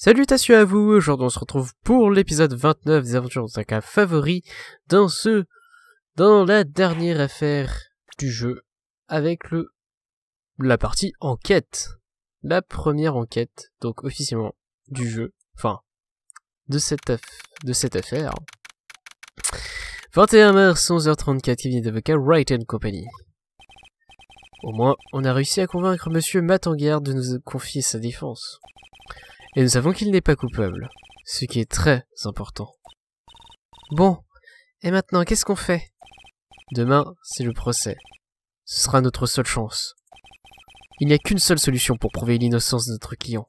Salutations à vous, aujourd'hui on se retrouve pour l'épisode 29 des aventures de Taka favori dans la dernière affaire du jeu avec la partie enquête. La première enquête, donc officiellement, du jeu, enfin, de cette affaire. 21 mars, 11h34, cabinet d'avocat Wright & Company. Au moins, on a réussi à convaincre monsieur Matanguerre de nous confier sa défense. Et nous savons qu'il n'est pas coupable, ce qui est très important. Bon, et maintenant, qu'est-ce qu'on fait? Demain, c'est le procès. Ce sera notre seule chance. Il n'y a qu'une seule solution pour prouver l'innocence de notre client.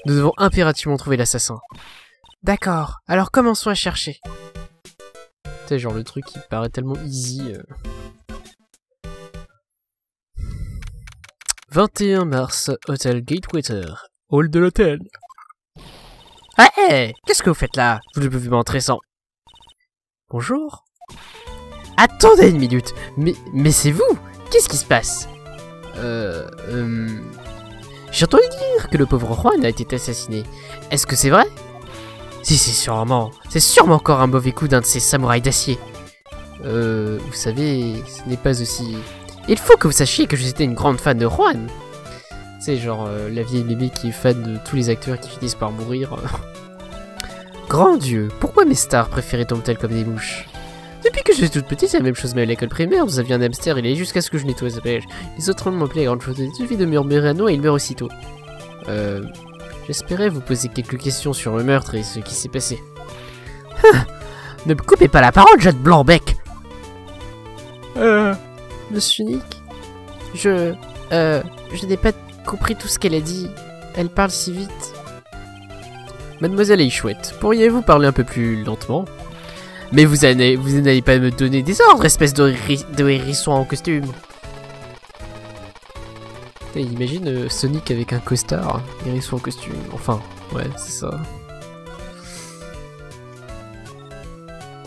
Nous devons impérativement trouver l'assassin. D'accord, alors commençons à chercher. C'est genre le truc qui paraît tellement easy. 21 mars, hôtel Gatewater. Hall de l'hôtel. Hey, qu'est-ce que vous faites là? Vous ne pouvez m'entrer sans... Bonjour. Attendez une minute. Mais c'est vous? Qu'est-ce qui se passe? J'ai entendu dire que le pauvre Juan a été assassiné. Est-ce que c'est vrai? Si, c'est sûrement encore un mauvais coup d'un de ces samouraïs d'acier. Vous savez, ce n'est pas aussi... Il faut que vous sachiez que j'étais une grande fan de Juan. C'est genre la vieille bébé qui est fan de tous les acteurs qui finissent par mourir. Grand Dieu, pourquoi mes stars préféraient tombent-elles comme des mouches? Depuis que j'étais toute petite, c'est la même chose, mais à l'école primaire, vous aviez un hamster, il allait jusqu'à ce que je nettoie sa pêche. Les autres m'appelaient à grande chose, il suffit de murmurer un nom et il meurt aussitôt. J'espérais vous poser quelques questions sur le meurtre et ce qui s'est passé. Ne me coupez pas la parole, Jade Blanc-Bec. Monsieur Nick, je n'ai pas compris tout ce qu'elle a dit. Elle parle si vite. Mademoiselle est chouette. Pourriez-vous parler un peu plus lentement? Mais vous n'allez pas me donner des ordres, espèce de hérisson en costume. Imagine Sonic avec un costard, hérisson en costume. Enfin, ouais, c'est ça.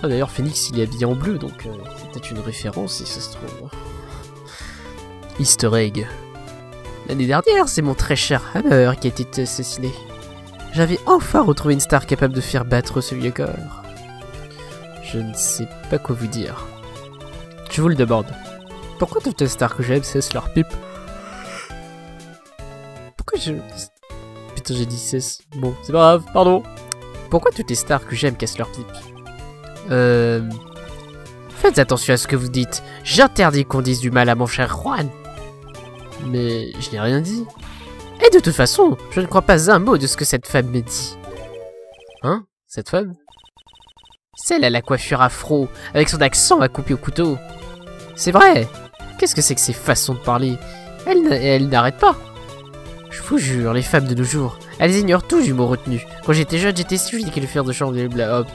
Ah, d'ailleurs, Phoenix il est habillé en bleu, donc c'est peut-être une référence si ça se trouve. Easter egg. L'année dernière, c'est mon très cher Hammer qui a été assassiné. J'avais enfin retrouvé une star capable de faire battre ce vieux corps. Je ne sais pas quoi vous dire. Je vous le demande. Pourquoi toutes les stars que j'aime cessent leur pipe? Pourquoi je... Putain, j'ai dit cesse. Bon, c'est pas grave, pardon. Pourquoi toutes les stars que j'aime cassent leur pipe? Faites attention à ce que vous dites. J'interdis qu'on dise du mal à mon cher Juan. Mais je n'ai rien dit. Et de toute façon, je ne crois pas un mot de ce que cette femme me dit. Hein? Cette femme? Celle à la coiffure afro, avec son accent à couper au couteau. C'est vrai. Qu'est-ce que c'est que ces façons de parler? Elle n'arrête pas. Je vous jure, les femmes de nos jours, elles ignorent tout du mot retenu. Quand j'étais jeune, j'étais si joli qu'elle faire de chambre de bla. Hop,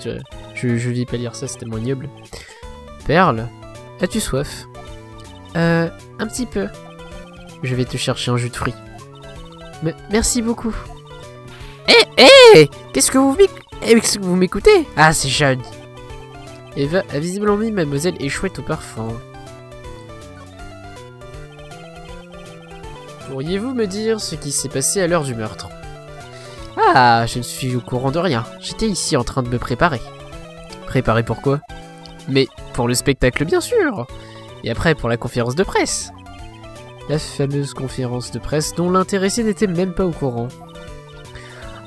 je vais pas lire ça, c'est tellement ignoble. Perle, as-tu soif? Un petit peu. Je vais te chercher un jus de fruits. Merci beaucoup. Hé, qu'est-ce que vous m'écoutez? Ah, c'est jeune. Eva a visiblement mis mademoiselle est chouette au parfum. Pourriez-vous me dire ce qui s'est passé à l'heure du meurtre? Ah, je ne suis au courant de rien. J'étais ici en train de me préparer. Préparer pour quoi? Mais pour le spectacle, bien sûr. Et après, pour la conférence de presse. La fameuse conférence de presse dont l'intéressé n'était même pas au courant.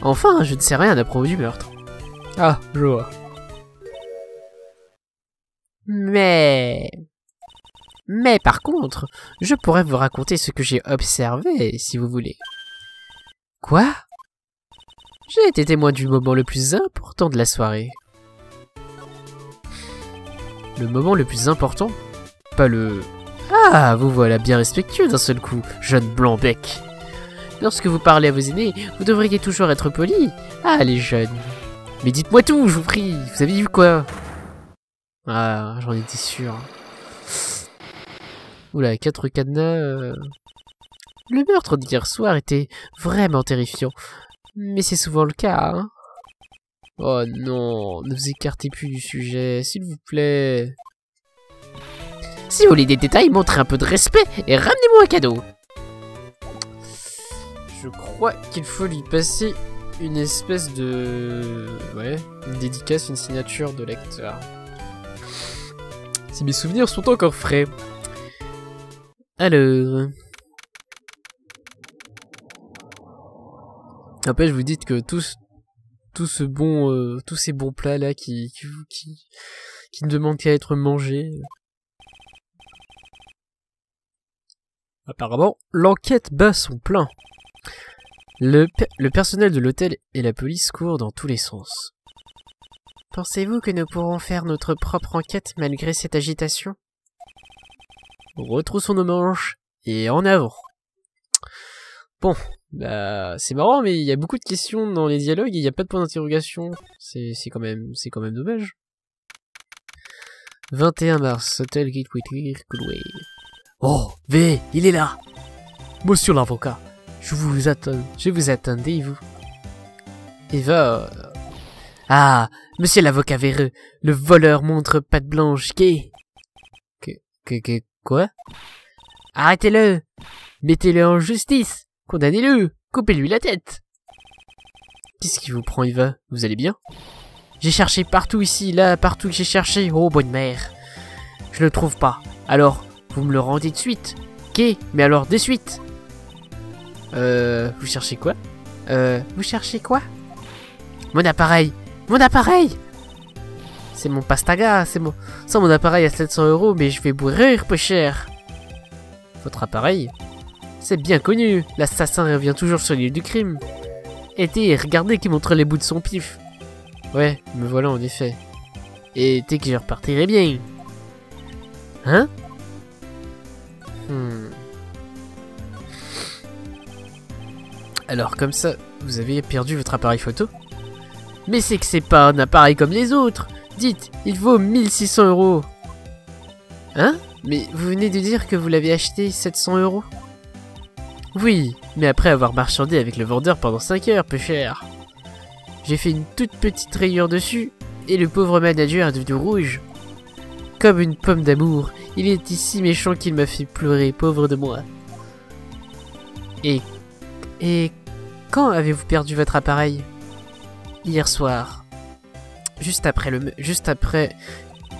Enfin, je ne sais rien à propos du meurtre. Ah, je vois. Mais par contre, je pourrais vous raconter ce que j'ai observé, si vous voulez. Quoi? J'ai été témoin du moment le plus important de la soirée. Le moment le plus important? Pas le... Ah, vous voilà bien respectueux d'un seul coup, jeune blanc-bec. Lorsque vous parlez à vos aînés, vous devriez toujours être poli. Ah, les jeunes. Mais dites-moi tout, je vous prie. Vous avez vu quoi? Ah, j'en étais sûr. Oula, 4 cadenas... Le meurtre d'hier soir était vraiment terrifiant. Mais c'est souvent le cas, hein. Oh non, ne vous écartez plus du sujet, s'il vous plaît. Si vous voulez des détails, montrez un peu de respect et ramenez-moi un cadeau. Je crois qu'il faut lui passer une espèce de... Ouais, une dédicace, une signature de lecteur. Si mes souvenirs sont encore frais. Alors... Après, je vous dis que tous ces bons plats là qui ne demandent qu'à être mangés. Apparemment, l'enquête bat son plein. Le personnel de l'hôtel et la police courent dans tous les sens. Pensez-vous que nous pourrons faire notre propre enquête malgré cette agitation? Retroussons nos manches et en avant. Bon, bah c'est marrant, mais il y a beaucoup de questions dans les dialogues et il n'y a pas de point d'interrogation. C'est quand même dommage. 21 mars, Hôtel Gateway Coolway. Oh, V, il est là. Monsieur l'avocat, je vous attendais, vous. Eva... Ah, monsieur l'avocat véreux, le voleur montre patte blanche, quoi? Arrêtez-le! Mettez-le en justice! Condamnez-le! Coupez-lui la tête! Qu'est-ce qui vous prend, Eva? Vous allez bien? J'ai cherché partout ici, là, partout que j'ai cherché, oh bonne mère! Je le trouve pas. Alors, vous me le rendez de suite? Mais alors, de suite! Vous cherchez quoi? Vous cherchez quoi? Mon appareil! Mon appareil! C'est mon pastaga, sans mon appareil à 700 €, mais je vais mourir peu cher. Votre appareil? C'est bien connu, l'assassin revient toujours sur l'île du crime. Et regardez qui montre les bouts de son pif. Ouais, me voilà en effet. Et que je repartirai bien. Hein? Alors comme ça, vous avez perdu votre appareil photo? Mais c'est que c'est pas un appareil comme les autres. Dites, il vaut 1600 €. Hein? Mais vous venez de dire que vous l'avez acheté 700 €? Oui, mais après avoir marchandé avec le vendeur pendant 5 heures, peu cher. J'ai fait une toute petite rayure dessus, et le pauvre manager est devenu rouge. Comme une pomme d'amour, il était si méchant qu'il m'a fait pleurer, pauvre de moi. Et quand avez-vous perdu votre appareil? Hier soir. Juste après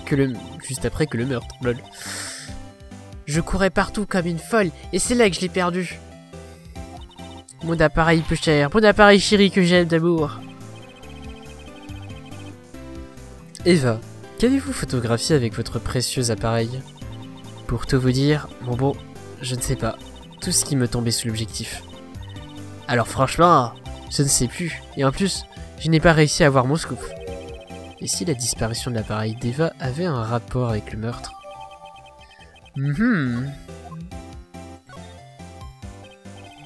que le meurtre, lol. Je courais partout comme une folle, et c'est là que je l'ai perdu. Mon appareil peu cher, mon appareil chéri que j'aime d'amour. Eva, qu'avez-vous photographié avec votre précieux appareil? Pour tout vous dire, bon, je ne sais pas. Tout ce qui me tombait sous l'objectif. Alors franchement, je ne sais plus. Et en plus, je n'ai pas réussi à avoir mon scoop. Et si la disparition de l'appareil d'Eva avait un rapport avec le meurtre?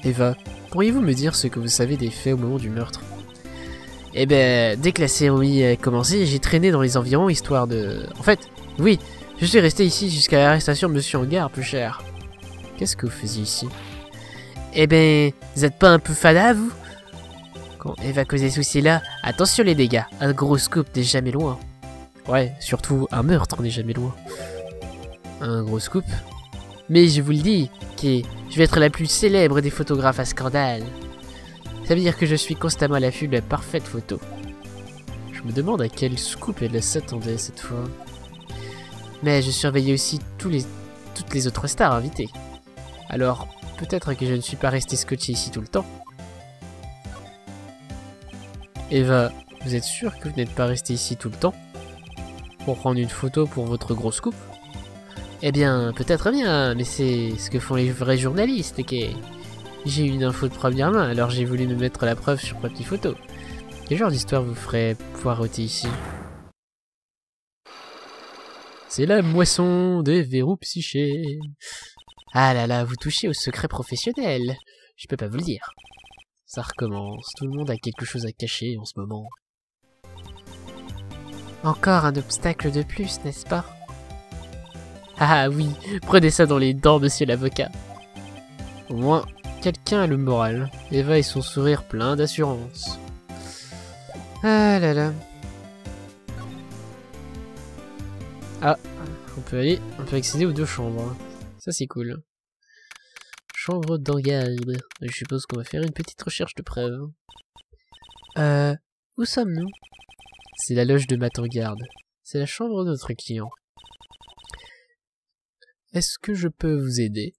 Eva, pourriez-vous me dire ce que vous savez des faits au moment du meurtre? Eh ben, dès que la cérémonie a commencé, j'ai traîné dans les environs histoire de... En fait, oui, je suis resté ici jusqu'à l'arrestation de Monsieur Hangar, plus cher. Qu'est-ce que vous faisiez ici? Eh ben, vous êtes pas un peu fada, vous? Quand Eva causait souci là, attention les dégâts, un gros scoop n'est jamais loin. Ouais, surtout un meurtre n'est jamais loin. Un gros scoop? Mais je vous le dis, je vais être la plus célèbre des photographes à scandale. Ça veut dire que je suis constamment à l'affût de la parfaite photo. Je me demande à quel scoop elle s'attendait cette fois. Mais je surveillais aussi toutes les autres stars invitées. Alors, peut-être que je ne suis pas resté scotché ici tout le temps. Eva, vous êtes sûre que vous n'êtes pas resté ici tout le temps? Pour prendre une photo pour votre gros scoop? Eh bien, peut-être bien, mais c'est ce que font les vrais journalistes, ok? J'ai eu une info de première main, alors j'ai voulu me mettre la preuve sur papier photo. Quel genre d'histoire vous ferait poireauter ici? C'est la moisson des verrous psychés. Ah là là, vous touchez au secret professionnel. Je peux pas vous le dire. Ça recommence, tout le monde a quelque chose à cacher en ce moment. Encore un obstacle de plus, n'est-ce pas? Ah oui, prenez ça dans les dents, monsieur l'avocat. Au moins, quelqu'un a le moral. Eva et son sourire plein d'assurance. Ah là là. Ah, on peut accéder aux deux chambres. Ça c'est cool. Chambre d'en-garde. Je suppose qu'on va faire une petite recherche de preuves. Où sommes-nous? C'est la loge de Matangarde. C'est la chambre de notre client. Est-ce que je peux vous aider?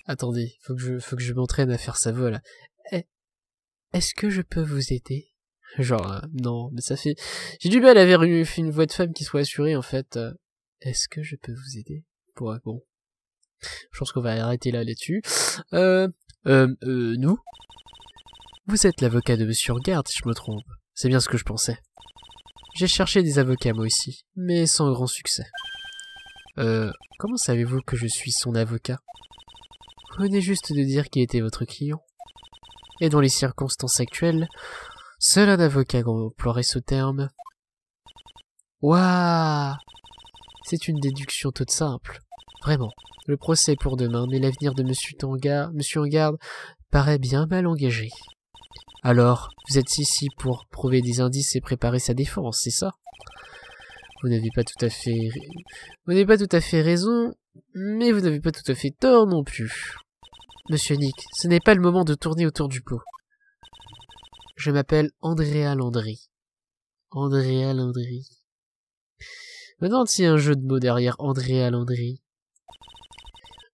Attendez, faut que je m'entraîne à faire sa voix là. Est-ce que je peux vous aider? Genre, non, mais ça fait... J'ai du mal à avoir une voix de femme qui soit assurée, en fait. Est-ce que je peux vous aider? Bon. Je pense qu'on va arrêter là-dessus. Nous? Vous êtes l'avocat de Monsieur Regarde, si je me trompe. C'est bien ce que je pensais. J'ai cherché des avocats, moi aussi, mais sans grand succès. Comment savez-vous que je suis son avocat? Vous venez juste de dire qu'il était votre client. Et dans les circonstances actuelles, seul un avocat emploierait ce terme. Waouh! C'est une déduction toute simple. Vraiment. Le procès est pour demain, mais l'avenir de Monsieur Regarde paraît bien mal engagé. Alors, vous êtes ici pour prouver des indices et préparer sa défense, c'est ça? Vous n'avez pas tout à fait raison, mais vous n'avez pas tout à fait tort non plus. Monsieur Nick, ce n'est pas le moment de tourner autour du pot. Je m'appelle Andrea Landry. Andrea Landry. Je me demande s'il y a un jeu de mots derrière Andrea Landry.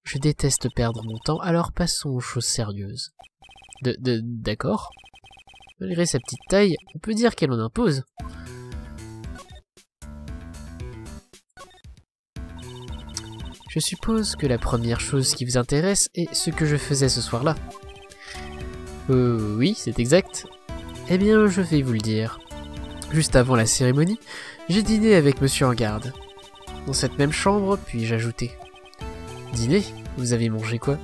Je déteste perdre mon temps, alors passons aux choses sérieuses. D'accord. Malgré sa petite taille, on peut dire qu'elle en impose. Je suppose que la première chose qui vous intéresse est ce que je faisais ce soir-là. Oui, c'est exact. Eh bien, je vais vous le dire. Juste avant la cérémonie, j'ai dîné avec Monsieur Regarde. Dans cette même chambre, puis-je ajouter. Dîner? Vous avez mangé quoi?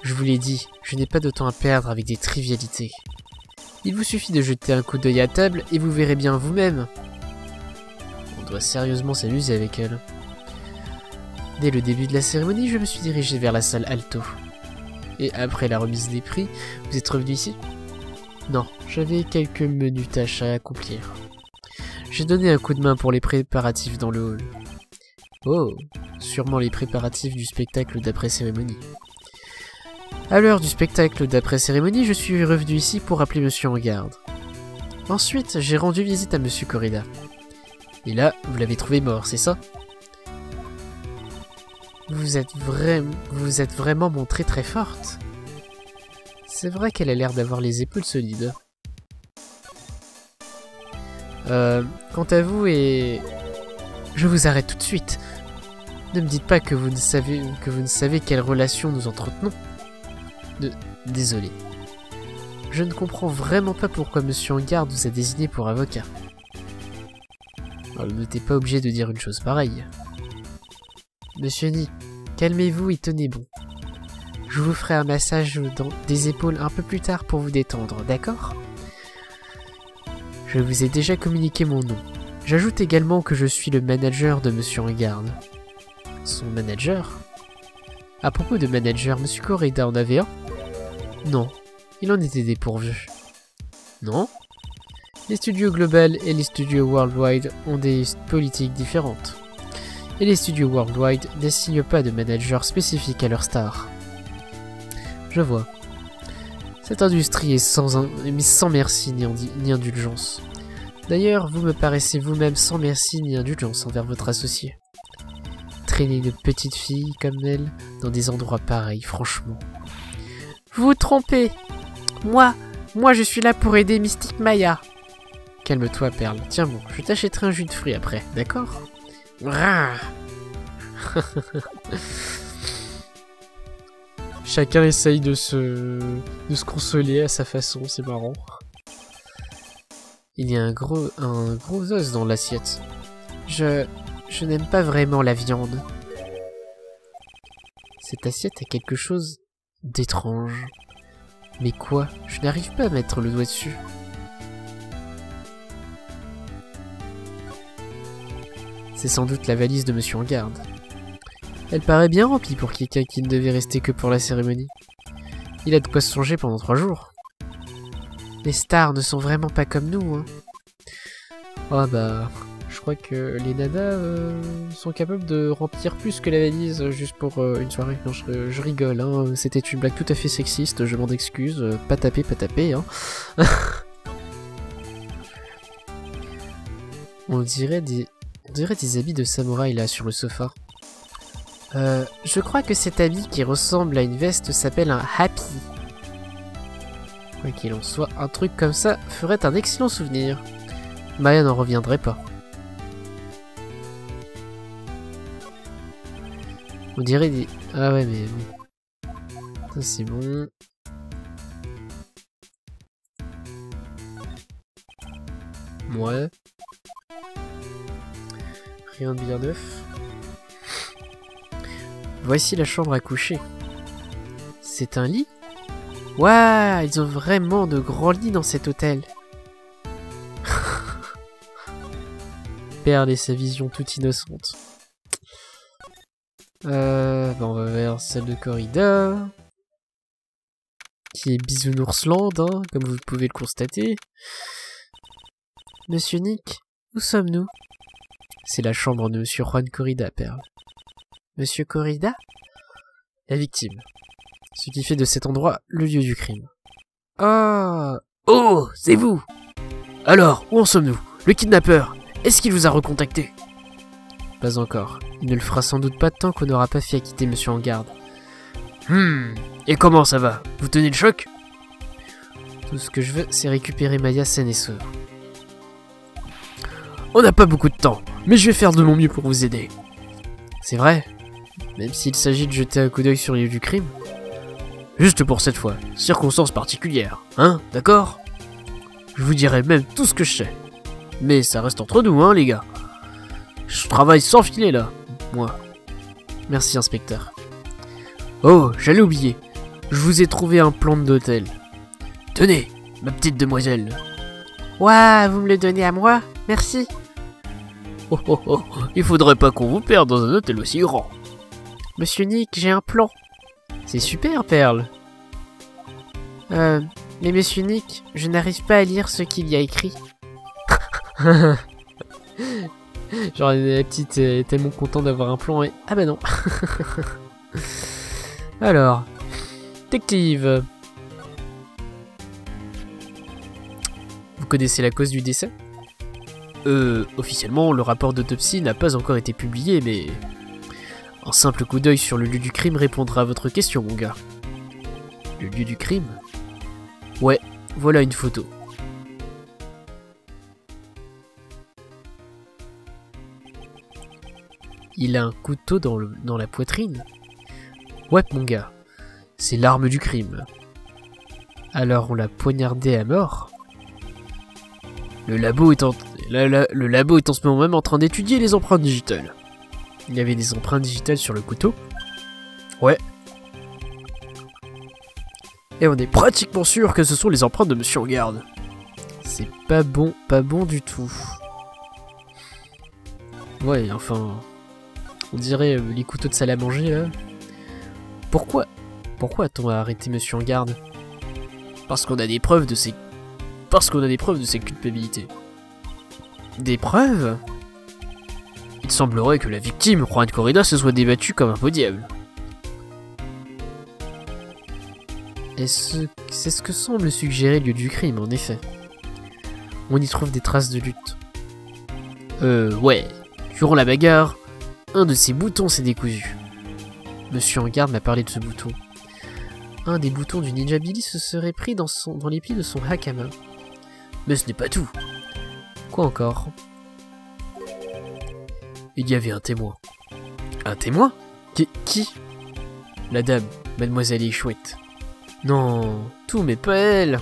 Je vous l'ai dit, je n'ai pas de temps à perdre avec des trivialités. Il vous suffit de jeter un coup d'œil à table et vous verrez bien vous-même. On doit sérieusement s'amuser avec elle. Dès le début de la cérémonie, je me suis dirigé vers la salle Alto. Et après la remise des prix, vous êtes revenu ici? Non, j'avais quelques menues tâches à accomplir. J'ai donné un coup de main pour les préparatifs dans le hall. Oh, sûrement les préparatifs du spectacle d'après-cérémonie. À l'heure du spectacle d'après-cérémonie, je suis revenu ici pour appeler Monsieur Regarde. Ensuite, j'ai rendu visite à Monsieur Corrida. Et là, vous l'avez trouvé mort, c'est ça? Vous êtes vraiment montrée très forte. C'est vrai qu'elle a l'air d'avoir les épaules solides. Quant à vous et... Je vous arrête tout de suite. Ne me dites pas que vous ne savez quelle relation nous entretenons. Désolé. Je ne comprends vraiment pas pourquoi Monsieur Regarde vous a désigné pour avocat. Alors, n'était pas obligé de dire une chose pareille. Monsieur Nick, calmez-vous et tenez bon. Je vous ferai un massage dans des épaules un peu plus tard pour vous détendre, d'accord? Je vous ai déjà communiqué mon nom. J'ajoute également que je suis le manager de Monsieur Regarde. Son manager? À propos de manager, Monsieur Corrida en avait un? Non, il en était dépourvu. Non? Les studios Global et les studios Worldwide ont des politiques différentes. Et les studios Worldwide n'assignent pas de manager spécifique à leurs stars. Je vois. Cette industrie est sans merci ni indulgence. D'ailleurs, vous me paraissez vous-même sans merci ni indulgence envers votre associé. Traîner une petite fille comme elle dans des endroits pareils, franchement. Vous vous trompez. Moi je suis là pour aider Mystic Maya. Calme-toi, Perle. Tiens bon, je t'achèterai un jus de fruits après, d'accord? Chacun essaye de se consoler à sa façon, c'est marrant. Il y a un gros os dans l'assiette. Je n'aime pas vraiment la viande. Cette assiette a quelque chose d'étrange. Mais quoi? Je n'arrive pas à mettre le doigt dessus. C'est sans doute la valise de Monsieur Regarde. Elle paraît bien remplie pour quelqu'un qui ne devait rester que pour la cérémonie. Il a de quoi se songer pendant 3 jours. Les stars ne sont vraiment pas comme nous, hein. Oh bah... Je crois que les nanas sont capables de remplir plus que la valise juste pour une soirée. Non, je rigole, hein. C'était une blague tout à fait sexiste, je m'en excuse. Pas taper, hein. On dirait des habits de samouraï là sur le sofa. Je crois que cet habit qui ressemble à une veste s'appelle un happy. Quoi qu'il en soit, un truc comme ça ferait un excellent souvenir. Maya n'en reviendrait pas. On dirait des... Ah ouais, mais bon. Ça c'est bon. Ouais. Rien de bien neuf. Voici la chambre à coucher. C'est un lit? Waouh, ils ont vraiment de grands lits dans cet hôtel. Perle et sa vision toute innocente. Bon, on va vers celle de Corrida. Qui est Bisounoursland, hein, comme vous pouvez le constater. Monsieur Nick, où sommes-nous? C'est la chambre de Monsieur Juan Corrida, Perle. Monsieur Corrida? La victime. Ce qui fait de cet endroit le lieu du crime. Ah! Oh, c'est vous! Alors, où en sommes-nous? Le kidnappeur, est-ce qu'il vous a recontacté? Pas encore. Il ne le fera sans doute pas tant qu'on n'aura pas fait acquitter Monsieur en garde. Et comment ça va? Vous tenez le choc? Tout ce que je veux, c'est récupérer Maya saine et sauve. On n'a pas beaucoup de temps, mais je vais faire de mon mieux pour vous aider. C'est vrai? Même s'il s'agit de jeter un coup d'œil sur le lieu du crime? Juste pour cette fois, circonstances particulières, hein, d'accord? Je vous dirai même tout ce que je sais. Mais ça reste entre nous, hein, les gars. Je travaille sans filet, là, moi. Merci, inspecteur. Oh, j'allais oublier. Je vous ai trouvé un plan d'hôtel. Tenez, ma petite demoiselle. Ouah, vous me le donnez à moi? Merci. Oh, il faudrait pas qu'on vous perde dans un hôtel aussi grand. Monsieur Nick, j'ai un plan. C'est super, Perle. Mais Monsieur Nick, je n'arrive pas à lire ce qu'il y a écrit. Genre, la petite est tellement contente d'avoir un plan et... Ah bah non. Alors, détective. Vous connaissez la cause du décès? Officiellement, le rapport d'autopsie n'a pas encore été publié, mais... Un simple coup d'œil sur le lieu du crime répondra à votre question, mon gars. Le lieu du crime? Ouais, voilà une photo. Il a un couteau dans la poitrine? Ouais, mon gars. C'est l'arme du crime. Alors on l'a poignardé à mort? Le labo est en ce moment même en train d'étudier les empreintes digitales. Il y avait des empreintes digitales sur le couteau? Ouais. Et on est pratiquement sûr que ce sont les empreintes de Monsieur en garde. C'est pas bon du tout. Ouais, enfin... On dirait les couteaux de salle à manger, là. Pourquoi a-t-on arrêté Monsieur en garde? Parce qu'on a des preuves de ses... culpabilités. Des preuves? Il semblerait que la victime, Juan Corrida, se soit débattue comme un beau diable. C'est ce que semble suggérer le lieu du crime, en effet. On y trouve des traces de lutte. Ouais. Durant la bagarre, un de ses boutons s'est décousu. Monsieur en garde m'a parlé de ce bouton. Un des boutons du Ninja Billy se serait pris dans les plis de son hakama. Mais ce n'est pas tout. Quoi encore? Il y avait un témoin. Un témoin? Qui? La dame, Mademoiselle Échouette. Non, tout mais pas elle.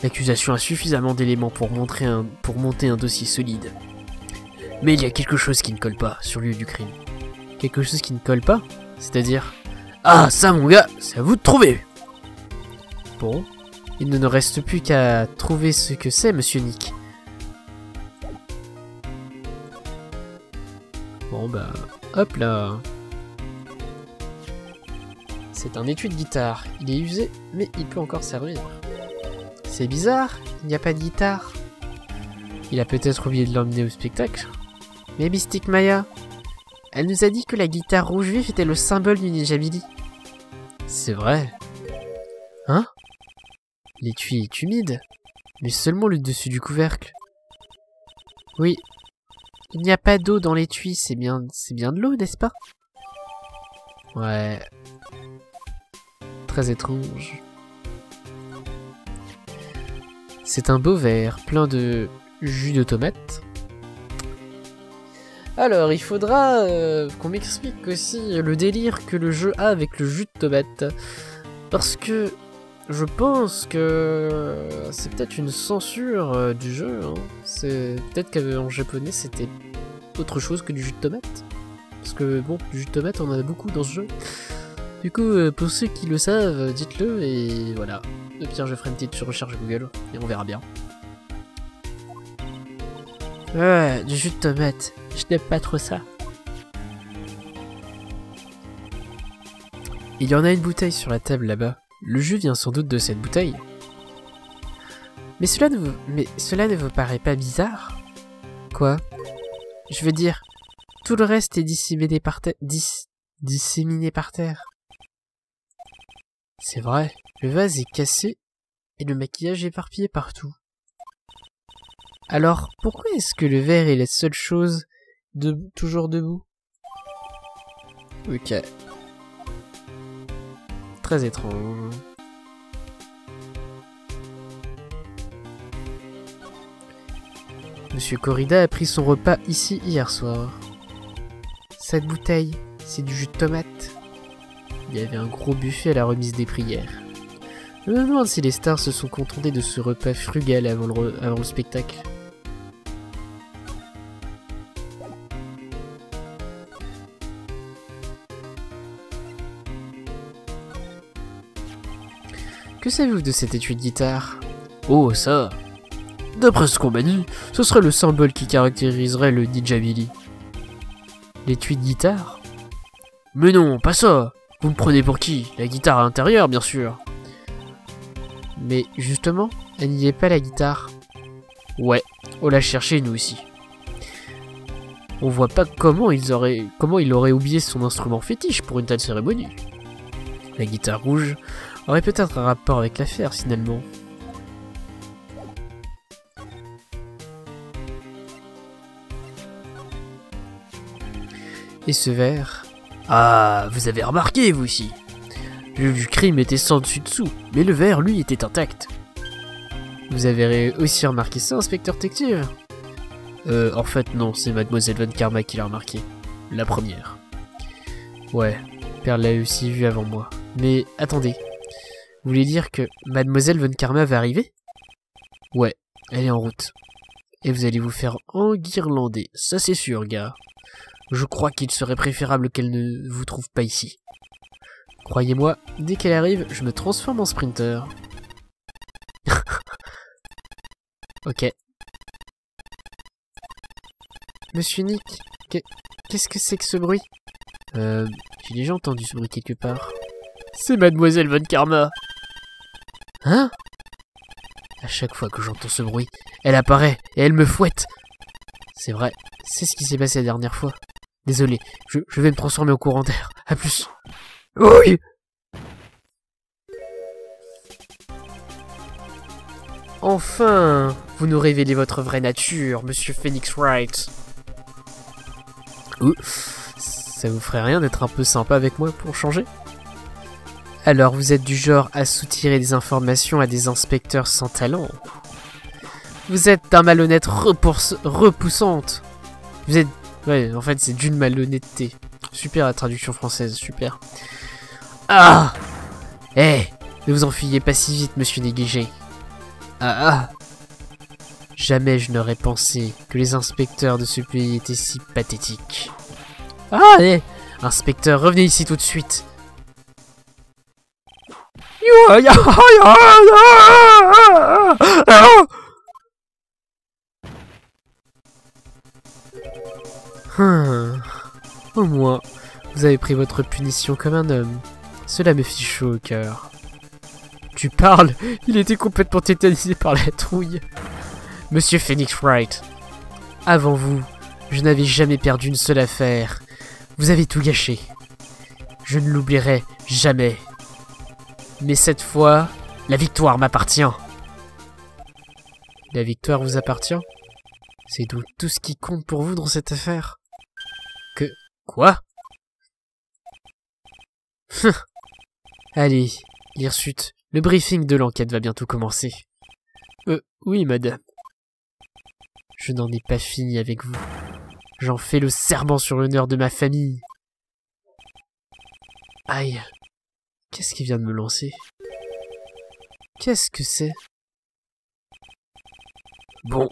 L'accusation a suffisamment d'éléments pour monter un dossier solide. Mais il y a quelque chose qui ne colle pas sur le lieu du crime. Quelque chose qui ne colle pas? C'est-à-dire? Ah, ça mon gars, c'est à vous de trouver. Bon, il ne nous reste plus qu'à trouver ce que c'est, Monsieur Nick. Bon bah, hop là. C'est un étui de guitare. Il est usé, mais il peut encore servir. C'est bizarre, il n'y a pas de guitare. Il a peut-être oublié de l'emmener au spectacle. Mais Mystic Maya, elle nous a dit que la guitare rouge vif était le symbole du Ninja Billy. C'est vrai. Hein? L'étui est humide, mais seulement le dessus du couvercle. Oui. Il n'y a pas d'eau dans l'étui, c'est bien de l'eau, n'est-ce pas? Ouais. Très étrange. C'est un beau verre, plein de jus de tomate. Alors, il faudra qu'on m'explique aussi le délire que le jeu a avec le jus de tomate. Parce que je pense que c'est peut-être une censure du jeu. Hein. C'est peut-être qu'en japonais, c'était autre chose que du jus de tomate. Parce que bon, du jus de tomate, on en a beaucoup dans ce jeu. Du coup, pour ceux qui le savent, dites-le et voilà. Au pire, je ferai une petite recherche Google et on verra bien. Ouais, du jus de tomate. Je n'aime pas trop ça. Il y en a une bouteille sur la table là-bas. Le jus vient sans doute de cette bouteille. Mais cela ne vous paraît pas bizarre? Quoi? Je veux dire, tout le reste est disséminé par terre. C'est vrai, le vase est cassé et le maquillage est éparpillé partout. Alors, pourquoi est-ce que le verre est la seule chose toujours debout? Ok. Très étrange. Monsieur Corrida a pris son repas ici hier soir. Cette bouteille, c'est du jus de tomate. Il y avait un gros buffet à la remise des prières. Je me demande si les stars se sont contentées de ce repas frugal avant le spectacle. Que savez-vous de cet étui de guitare? Oh, ça! D'après ce qu'on m'a dit, ce serait le symbole qui caractériserait le Ninja Billy. L'étui de guitare? Mais non, pas ça! Vous me prenez pour qui? La guitare à l'intérieur, bien sûr. Mais justement, elle n'y est pas la guitare. Ouais, on l'a cherché nous aussi. On voit pas comment il aurait oublié son instrument fétiche pour une telle cérémonie. La guitare rouge aurait peut-être un rapport avec l'affaire finalement. Et ce verre? Ah, vous avez remarqué vous aussi. Le lieu du crime était sans dessus-dessous, mais le verre, lui, était intact. Vous avez aussi remarqué ça, inspecteur détective? En fait, non, c'est Mademoiselle Von Karma qui l'a remarqué. La première. Ouais, Perle l'a aussi vu avant moi. Mais attendez, vous voulez dire que Mademoiselle Von Karma va arriver? Ouais, elle est en route. Et vous allez vous faire enguirlander, ça c'est sûr, gars. Je crois qu'il serait préférable qu'elle ne vous trouve pas ici. Croyez-moi, dès qu'elle arrive, je me transforme en sprinter. Ok. Monsieur Nick, qu'est-ce que c'est que ce bruit? J'ai déjà entendu ce bruit quelque part. C'est Mademoiselle Von Karma. Hein? À chaque fois que j'entends ce bruit, elle apparaît et elle me fouette. C'est vrai, c'est ce qui s'est passé la dernière fois. Désolé, je vais me transformer en courant d'air. À plus. Oui! Enfin, vous nous révélez votre vraie nature, Monsieur Phoenix Wright. Ça vous ferait rien d'être un peu sympa avec moi pour changer? Alors vous êtes du genre à soutirer des informations à des inspecteurs sans talent. Vous êtes d'un malhonnête repoussante. Vous êtes... Ouais, en fait c'est d'une malhonnêteté. Super la traduction française, super. Ah! Eh! Ne vous enfuyez pas si vite, monsieur négligé. Ah! Jamais je n'aurais pensé que les inspecteurs de ce pays étaient si pathétiques. Ah! Eh! Inspecteur, revenez ici tout de suite. Au moins, vous avez pris votre punition comme un homme. Cela me fit chaud au cœur. Tu parles? Il était complètement tétanisé par la trouille. Monsieur Phoenix Wright, avant vous, je n'avais jamais perdu une seule affaire. Vous avez tout gâché. Je ne l'oublierai jamais. Mais cette fois, la victoire m'appartient. La victoire vous appartient? C'est donc tout ce qui compte pour vous dans cette affaire? Quoi? Allez, Hirsute, le briefing de l'enquête va bientôt commencer. Oui, madame. Je n'en ai pas fini avec vous. J'en fais le serment sur l'honneur de ma famille. Aïe. Qu'est-ce qui vient de me lancer? Qu'est-ce que c'est? Bon.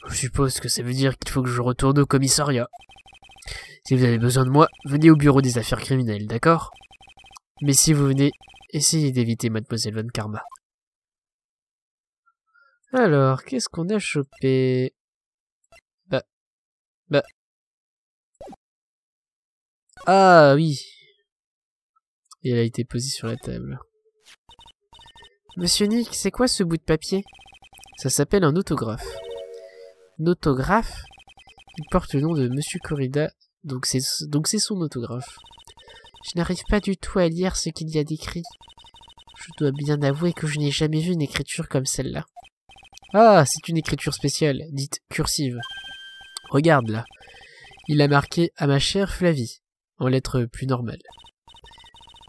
Je suppose que ça veut dire qu'il faut que je retourne au commissariat. Si vous avez besoin de moi, venez au bureau des affaires criminelles, d'accord? Mais si vous venez, essayez d'éviter Mademoiselle Von Karma. Alors, qu'est-ce qu'on a chopé? Ah oui. Et elle a été posée sur la table. Monsieur Nick, c'est quoi ce bout de papier? Ça s'appelle un autographe. Un autographe? Il porte le nom de Monsieur Corrida, donc c'est son autographe. Je n'arrive pas du tout à lire ce qu'il y a décrit. Je dois bien avouer que je n'ai jamais vu une écriture comme celle-là. Ah, c'est une écriture spéciale, dite cursive. Regarde là. Il a marqué à ma chère Flavie, en lettres plus normales.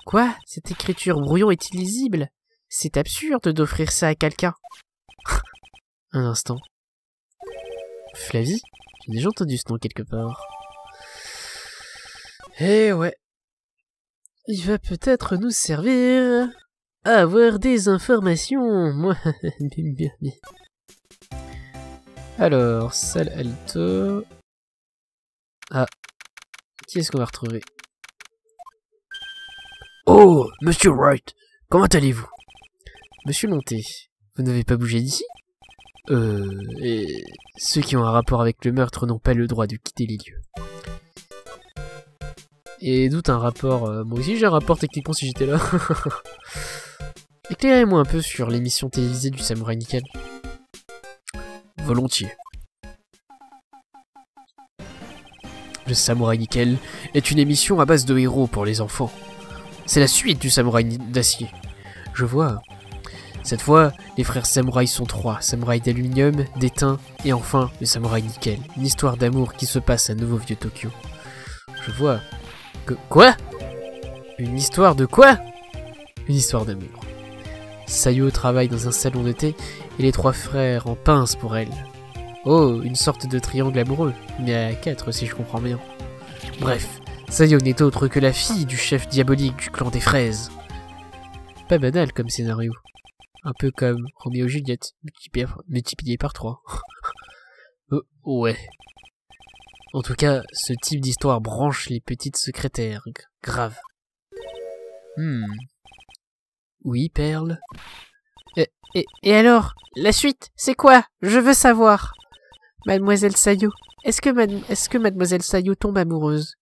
Quoi? Cette écriture brouillon est illisible? C'est absurde d'offrir ça à quelqu'un. Un instant. Flavie? J'ai déjà entendu ce nom quelque part. Eh ouais. Il va peut-être nous servir à avoir des informations. Moi, alors, salle alto. Ah. Qui est-ce qu'on va retrouver? Oh, Monsieur Wright, comment allez-vous? Monsieur Lonté, vous n'avez pas bougé d'ici? Et ceux qui ont un rapport avec le meurtre n'ont pas le droit de quitter les lieux. Et d'où un rapport... moi aussi j'ai un rapport techniquement si j'étais là. Éclairez-moi un peu sur l'émission télévisée du Samouraï Nickel. Volontiers. Le Samouraï Nickel est une émission à base de héros pour les enfants. C'est la suite du Samouraï d'acier. Je vois. Cette fois, les frères samouraïs sont 3. Samouraï d'aluminium, d'étain et enfin le Samouraï Nickel. Une histoire d'amour qui se passe à Nouveau Vieux Tokyo. Je vois. Quoi? Une histoire de quoi? Une histoire d'amour. Sayo travaille dans un salon de thé et les 3 frères en pincent pour elle. Oh, une sorte de triangle amoureux, mais à 4 si je comprends bien. Bref, Sayo n'est autre que la fille du chef diabolique du clan des fraises. Pas banal comme scénario. Un peu comme Roméo et Juliette, multiplié par 3. Ouais. En tout cas, ce type d'histoire branche les petites secrétaires. Grave. Oui, Perle. Et alors, la suite, c'est quoi? Je veux savoir. Mademoiselle Sayo, est-ce que Mademoiselle Sayo tombe amoureuse?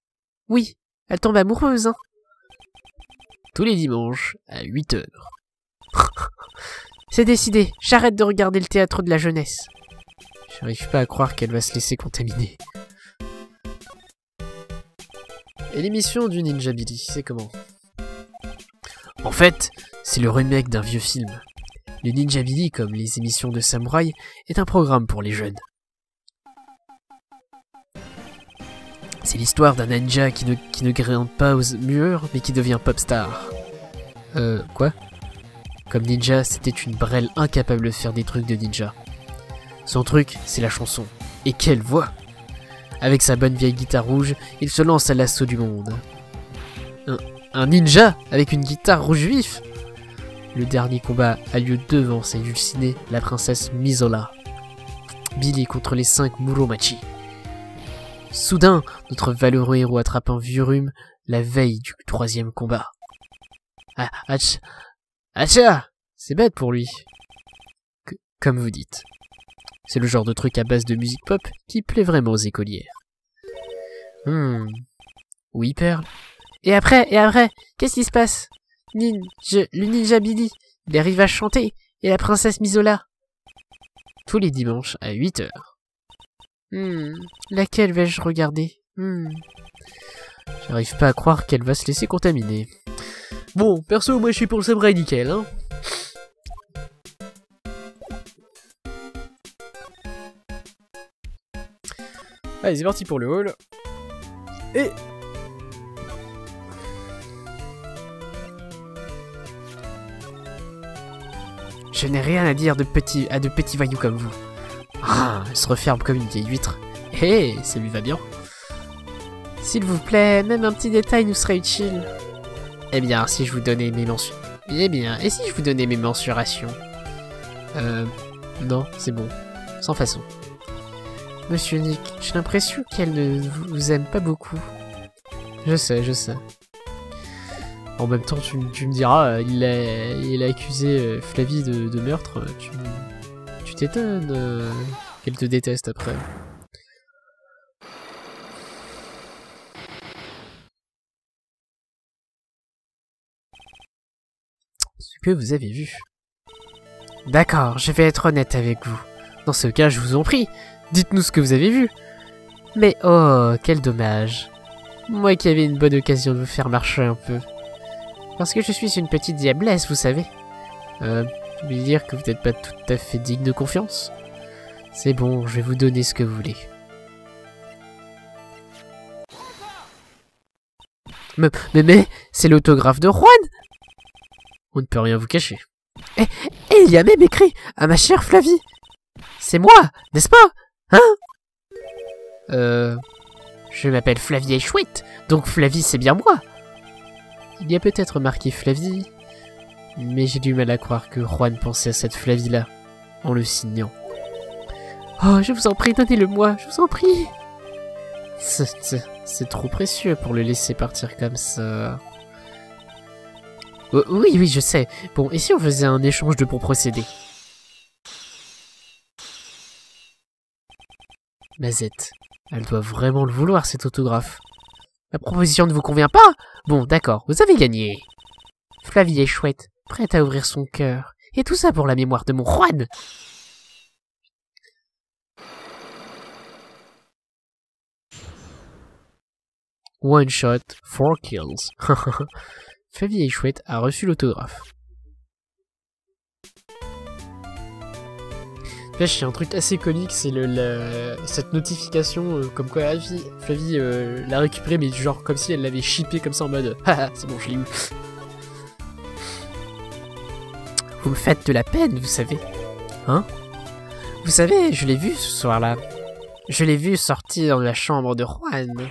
Oui, elle tombe amoureuse, hein. Tous les dimanches, à 8h. C'est décidé, j'arrête de regarder le théâtre de la jeunesse. J'arrive pas à croire qu'elle va se laisser contaminer. Et l'émission du Ninja Billy, c'est comment? En fait, c'est le remake d'un vieux film. Le Ninja Billy, comme les émissions de samouraï, est un programme pour les jeunes. C'est l'histoire d'un ninja qui ne grimpe pas aux murs, mais qui devient pop star. Quoi? Comme ninja, c'était une brêle incapable de faire des trucs de ninja. Son truc, c'est la chanson. Et quelle voix! Avec sa bonne vieille guitare rouge, il se lance à l'assaut du monde. Un ninja avec une guitare rouge vif? Le dernier combat a lieu devant sa dulcinée, la princesse Misola. Billy contre les 5 Muromachi. Soudain, notre valeureux héros attrape un vieux rhume la veille du 3e combat. Acha! C'est bête pour lui. Comme vous dites. C'est le genre de truc à base de musique pop qui plaît vraiment aux écolières. Oui, Perle. Et après, qu'est-ce qui se passe? Le ninja Billy, il arrive à chanter, et la princesse Misola. tous les dimanches à 8 heures. Laquelle vais-je regarder? J'arrive pas à croire qu'elle va se laisser contaminer. Bon, perso, moi je suis pour le samouraï nickel, hein. Allez, c'est parti pour le hall. Et... je n'ai rien à dire à de petits voyous comme vous. Ah, elle se referme comme une vieille huître. Hé, ça lui va bien. S'il vous plaît, même un petit détail nous serait utile. Eh bien, si je vous donnais mes mensurations... Eh bien, et si je vous donnais mes mensurations? Non, c'est bon. Sans façon. Monsieur Nick, j'ai l'impression qu'elle ne vous aime pas beaucoup. Je sais, je sais. En même temps, tu me diras, il a accusé Flavie de meurtre. Tu t'étonnes qu'elle te déteste après. Ce que vous avez vu. D'accord, je vais être honnête avec vous. Dans ce cas, je vous en prie, dites-nous ce que vous avez vu. Mais oh, quel dommage. Moi qui avais une bonne occasion de vous faire marcher un peu. Parce que je suis une petite diablesse, vous savez. Vous voulez dire que vous n'êtes pas tout à fait digne de confiance? C'est bon, je vais vous donner ce que vous voulez. Mais, c'est l'autographe de Juan! On ne peut rien vous cacher. Et il y a même écrit à ma chère Flavie. C'est moi, n'est-ce pas? Hein? Je m'appelle Flavie Chouette, donc Flavie c'est bien moi. Il y a peut-être marqué Flavie, mais j'ai du mal à croire que Juan pensait à cette Flavie-là, en le signant. Oh, je vous en prie, donnez-le-moi, je vous en prie. C'est trop précieux pour le laisser partir comme ça. Oui, je sais. Bon, et si on faisait un échange de bons procédés? Mazette, elle doit vraiment le vouloir, cet autographe. La proposition ne vous convient pas? Bon, d'accord, vous avez gagné. Flavie est chouette, prête à ouvrir son cœur. Et tout ça pour la mémoire de mon Juan. One shot, 4 kills. Flavie est chouette a reçu l'autographe. Là, j'ai un truc assez comique, c'est cette notification comme quoi Flavie l'a récupéré, mais genre comme si elle l'avait shippé comme ça en mode haha, c'est bon, je l'ai eu. Vous me faites de la peine, vous savez. Hein? Vous savez, je l'ai vu ce soir-là. Je l'ai vu sortir de la chambre de Juan.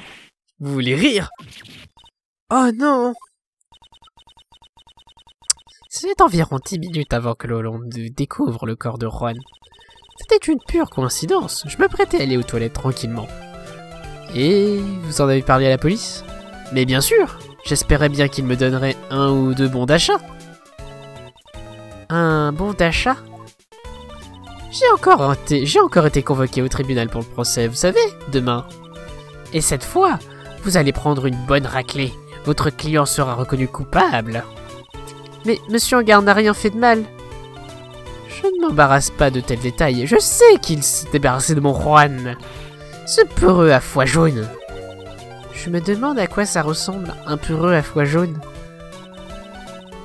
Vous voulez rire? Oh non! C'est environ 10 minutes avant que l'on découvre le corps de Juan. C'était une pure coïncidence. Je m'apprêtais à aller aux toilettes tranquillement. Et vous en avez parlé à la police? Mais bien sûr! J'espérais bien qu'il me donnerait 1 ou 2 bons d'achat. Un bon d'achat? J'ai encore été convoqué au tribunal pour le procès, vous savez, demain. Et cette fois, vous allez prendre une bonne raclée. Votre client sera reconnu coupable. Mais Monsieur Hangar n'a rien fait de mal. Je ne m'embarrasse pas de tels détails. Je sais qu'il s'est débarrassé de mon Juan. Ce peureux à foie jaune. Je me demande à quoi ça ressemble, un peureux à foie jaune.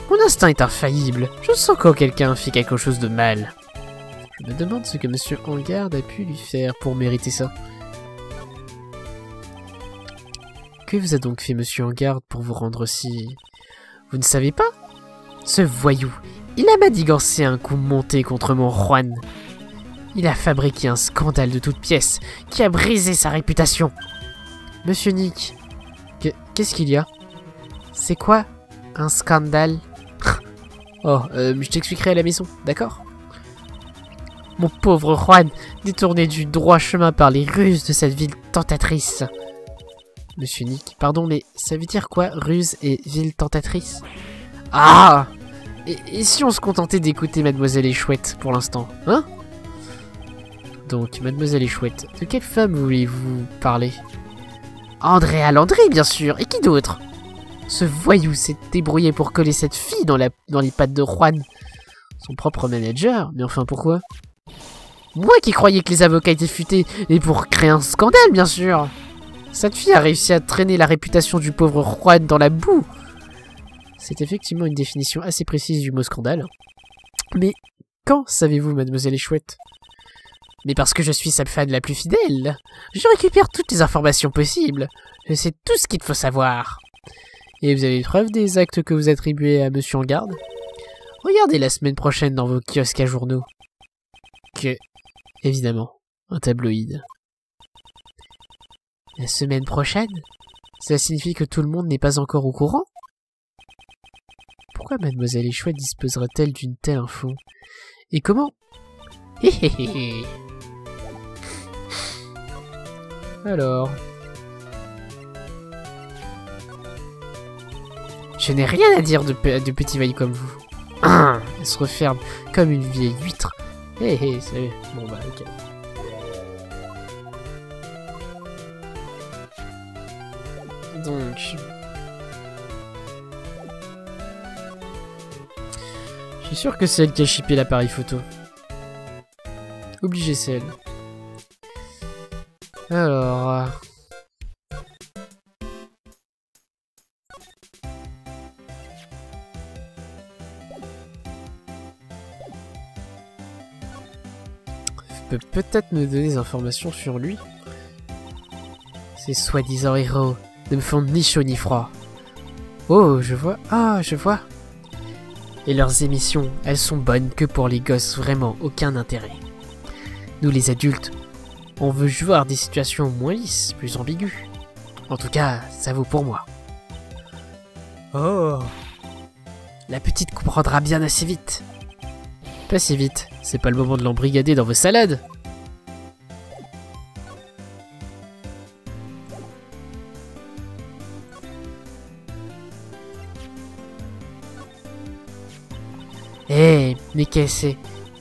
Mon instinct est infaillible. Je sens quand quelqu'un fait quelque chose de mal. Je me demande ce que Monsieur Hangar a pu lui faire pour mériter ça. Que vous a donc fait Monsieur Hangar pour vous rendre si... Vous ne savez pas? Ce voyou, il a manigancé un coup monté contre mon Juan. Il a fabriqué un scandale de toutes pièces qui a brisé sa réputation. Monsieur Nick, qu'est-ce qu'il y a? C'est quoi un scandale? Oh, je t'expliquerai à la maison, d'accord? Mon pauvre Juan, détourné du droit chemin par les ruses de cette ville tentatrice. Monsieur Nick, pardon, mais ça veut dire quoi, ruse et ville tentatrice? Ah! Et si on se contentait d'écouter Mademoiselle est chouette pour l'instant, hein? Donc, Mademoiselle est chouette, de quelle femme voulez-vous parler? Andrea Landry, bien sûr, et qui d'autre? Ce voyou s'est débrouillé pour coller cette fille dans les pattes de Juan. Son propre manager, mais enfin pourquoi? Moi qui croyais que les avocats étaient futés, et pour créer un scandale, bien sûr. Cette fille a réussi à traîner la réputation du pauvre Juan dans la boue. C'est effectivement une définition assez précise du mot scandale. Mais quand savez-vous, mademoiselle Échouette? Mais parce que je suis sa fan la plus fidèle. Je récupère toutes les informations possibles. Je sais tout ce qu'il faut savoir. Et vous avez preuve des actes que vous attribuez à Monsieur en garde? Regardez la semaine prochaine dans vos kiosques à journaux. Que, évidemment, un tabloïd. La semaine prochaine? Cela signifie que tout le monde n'est pas encore au courant? Pourquoi mademoiselle Échouette disposera-t-elle d'une telle info? Et comment? Hé hé hé hé. Alors... Je n'ai rien à dire de petits vailles comme vous. Elle se referme comme une vieille huître. Hé hé, c'est... Bon bah ok. Donc... Je suis sûr que c'est elle qui a chippé l'appareil photo. Obligé, c'est elle. Alors... peut peut-être me donner des informations sur lui. Ces soi-disant héros ne me font ni chaud ni froid. Oh, je vois. Ah, je vois. Et leurs émissions, elles sont bonnes que pour les gosses, vraiment aucun intérêt. Nous les adultes, on veut voir des situations moins lisses, plus ambiguës. En tout cas, ça vaut pour moi. Oh, la petite comprendra bien assez vite. Pas si vite, c'est pas le moment de l'embrigader dans vos salades. Eh, mais qu'est-ce que c'est?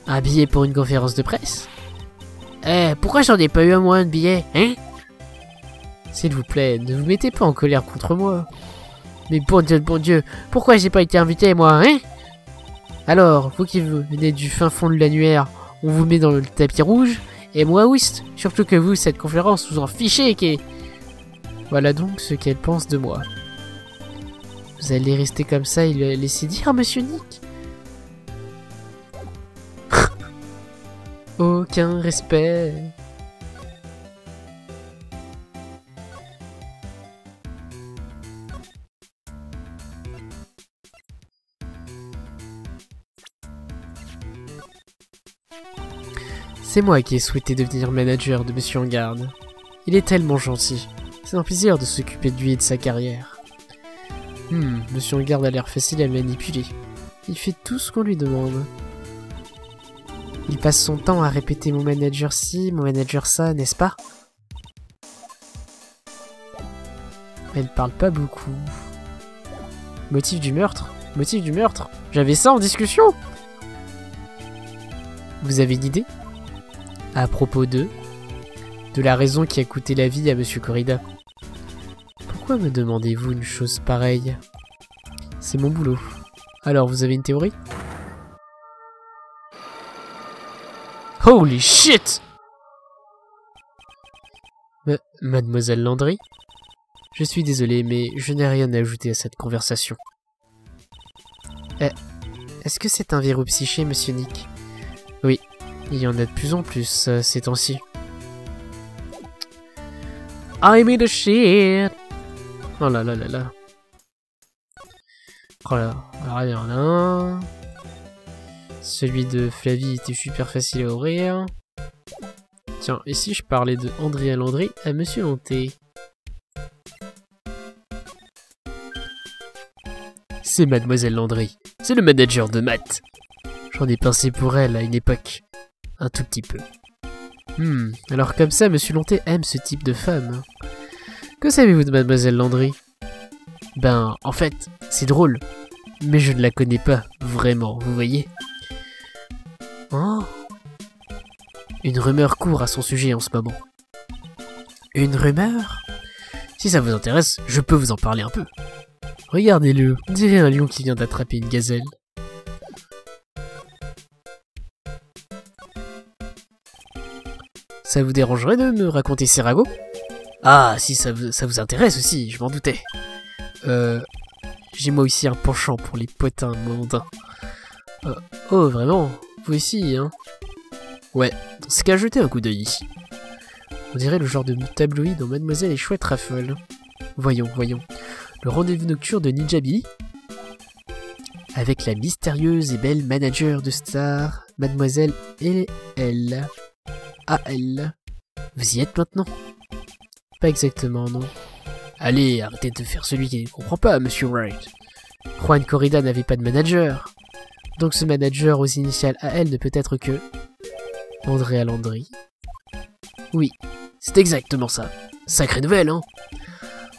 Un billet pour une conférence de presse? Eh, pourquoi j'en ai pas eu un moins de billet, hein? S'il vous plaît, ne vous mettez pas en colère contre moi. Mais bon Dieu, pourquoi j'ai pas été invité, moi, hein? Alors, vous qui venez du fin fond de l'annuaire, on vous met dans le tapis rouge, et moi, whist, surtout que vous, cette conférence, vous en fichez, qu'est... Voilà donc ce qu'elle pense de moi. Vous allez rester comme ça et le laisser dire, monsieur Nick? Aucun respect. C'est moi qui ai souhaité devenir manager de Monsieur en garde. Il est tellement gentil. C'est un plaisir de s'occuper de lui et de sa carrière. Monsieur en garde a l'air facile à manipuler. Il fait tout ce qu'on lui demande. Il passe son temps à répéter mon manager ci, mon manager ça, n'est-ce pas? Elle parle pas beaucoup. Motif du meurtre? Motif du meurtre? J'avais ça en discussion? Vous avez une idée? À propos de la raison qui a coûté la vie à Monsieur Corrida. Pourquoi me demandez-vous une chose pareille? C'est mon boulot. Alors, vous avez une théorie? Holy shit! Mademoiselle Landry? Je suis désolé, mais je n'ai rien à ajouter à cette conversation. Est-ce que c'est un verrou psyché, monsieur Nick? Oui, il y en a de plus en plus ces temps-ci. I'm in the shit! Oh là là là là. Oh là, alors il y en a un. Celui de Flavie était super facile à ouvrir. Tiens, et si je parlais de Andrea Landry à Monsieur Hanté? C'est Mademoiselle Landry. C'est le manager de Matt. J'en ai pincé pour elle à une époque. Un tout petit peu. Alors comme ça, Monsieur Lonté aime ce type de femme. Que savez-vous de Mademoiselle Landry? Ben, en fait, c'est drôle. Mais je ne la connais pas, vraiment, vous voyez? Oh. Une rumeur court à son sujet en ce moment. Une rumeur? Si ça vous intéresse, je peux vous en parler un peu. Regardez-le, on dirait un lion qui vient d'attraper une gazelle. Ça vous dérangerait de me raconter ces ragots? Ah, si ça vous intéresse aussi, je m'en doutais. J'ai moi aussi un penchant pour les potins mondains. Oh, vraiment? Vous aussi, hein? Ouais, dans ce cas, jetez un coup d'œil ici. On dirait le genre de tabloïd dont Mademoiselle et Chouette raffolent. Voyons. Le rendez-vous nocturne de Ninja Billy? Avec la mystérieuse et belle manager de Star, Mademoiselle et elle. A.L. Vous y êtes maintenant? Pas exactement, non. Allez, arrêtez de faire celui qui ne comprend pas, Monsieur Wright. Juan Corrida n'avait pas de manager. Donc ce manager aux initiales A.L. ne peut être que... Andrea Landry. Oui, c'est exactement ça. Sacrée nouvelle, hein?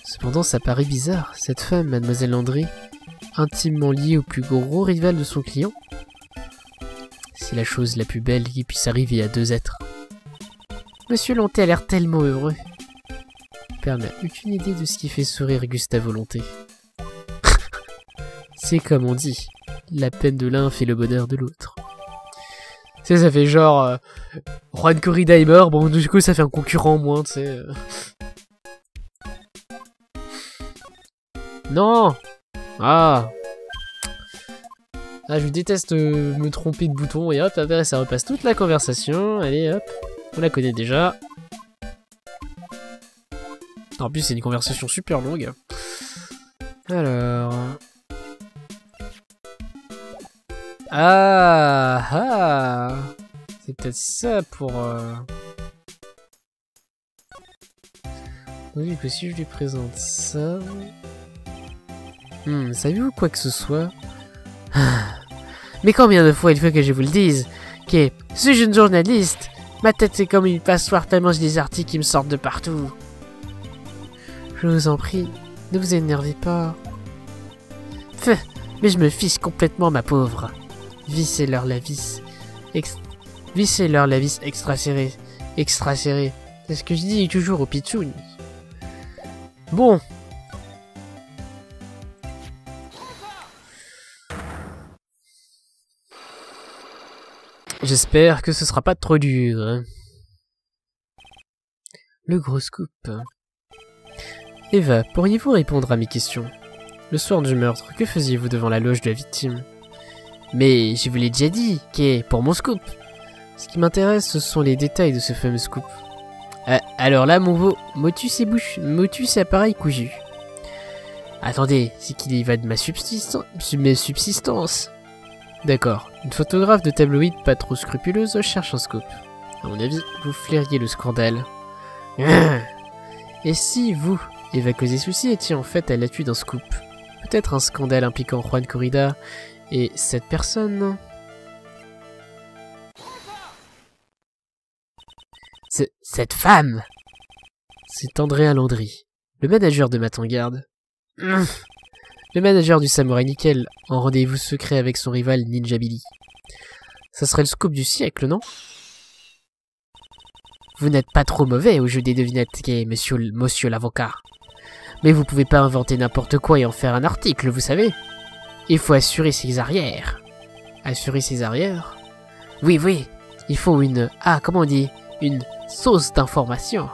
Cependant, ça paraît bizarre, cette femme, Mademoiselle Landry, intimement liée au plus gros rival de son client. C'est la chose la plus belle qui puisse arriver à deux êtres. Monsieur Lanté a l'air tellement heureux. Père n'a aucune idée de ce qui fait sourire Gustave Volonté. C'est comme on dit, la peine de l'un fait le bonheur de l'autre. Tu sais, ça fait genre... Juan Corrida est mort, bon du coup ça fait un concurrent en moins, tu sais. Non! Ah, je déteste me tromper de bouton, et hop, ça repasse toute la conversation, allez hop, on la connaît déjà. En plus c'est une conversation super longue. Alors... Ah, c'est peut-être ça pour... Oui, que si je lui présente ça... savez-vous quoi que ce soit? Mais combien de fois il faut que je vous le dise? Que suis-je une journaliste? Ma tête c'est comme une passoire tellement j'ai des articles qui me sortent de partout. Je vous en prie, ne vous énervez pas. Mais je me fiche complètement, ma pauvre. Vissez-leur la vis. Vissez-leur la vis extra-serrée. Extra-serrée. C'est ce que je dis toujours au pitchoun. Bon. J'espère que ce sera pas trop dur. Le gros scoop. Eva, pourriez-vous répondre à mes questions? Le soir du meurtre, que faisiez-vous devant la loge de la victime? Mais je vous l'ai déjà dit, qu'est pour mon scoop. Ce qui m'intéresse, ce sont les détails de ce fameux scoop. Alors là, mon motus et appareil cousu. Attendez, c'est qu'il y va de ma subsistance. D'accord. Une photographe de tabloïd pas trop scrupuleuse cherche un scoop. À mon avis, vous flairiez le scandale. Et si vous, Eva Causé-Souci, étiez en fait à l'appui d'un scoop? Peut-être un scandale impliquant Juan Corrida et cette personne? Cette femme! C'est Andrea Landry, le manager de Matangarde. Le manager du Samouraï Nickel, en rendez-vous secret avec son rival Ninja Billy. Ça serait le scoop du siècle, non? Vous n'êtes pas trop mauvais au jeu des devinettes, monsieur l'avocat. Mais vous pouvez pas inventer n'importe quoi et en faire un article, vous savez. Il faut assurer ses arrières. Assurer ses arrières? Oui. Il faut une... Ah, comment on dit? Une source d'information.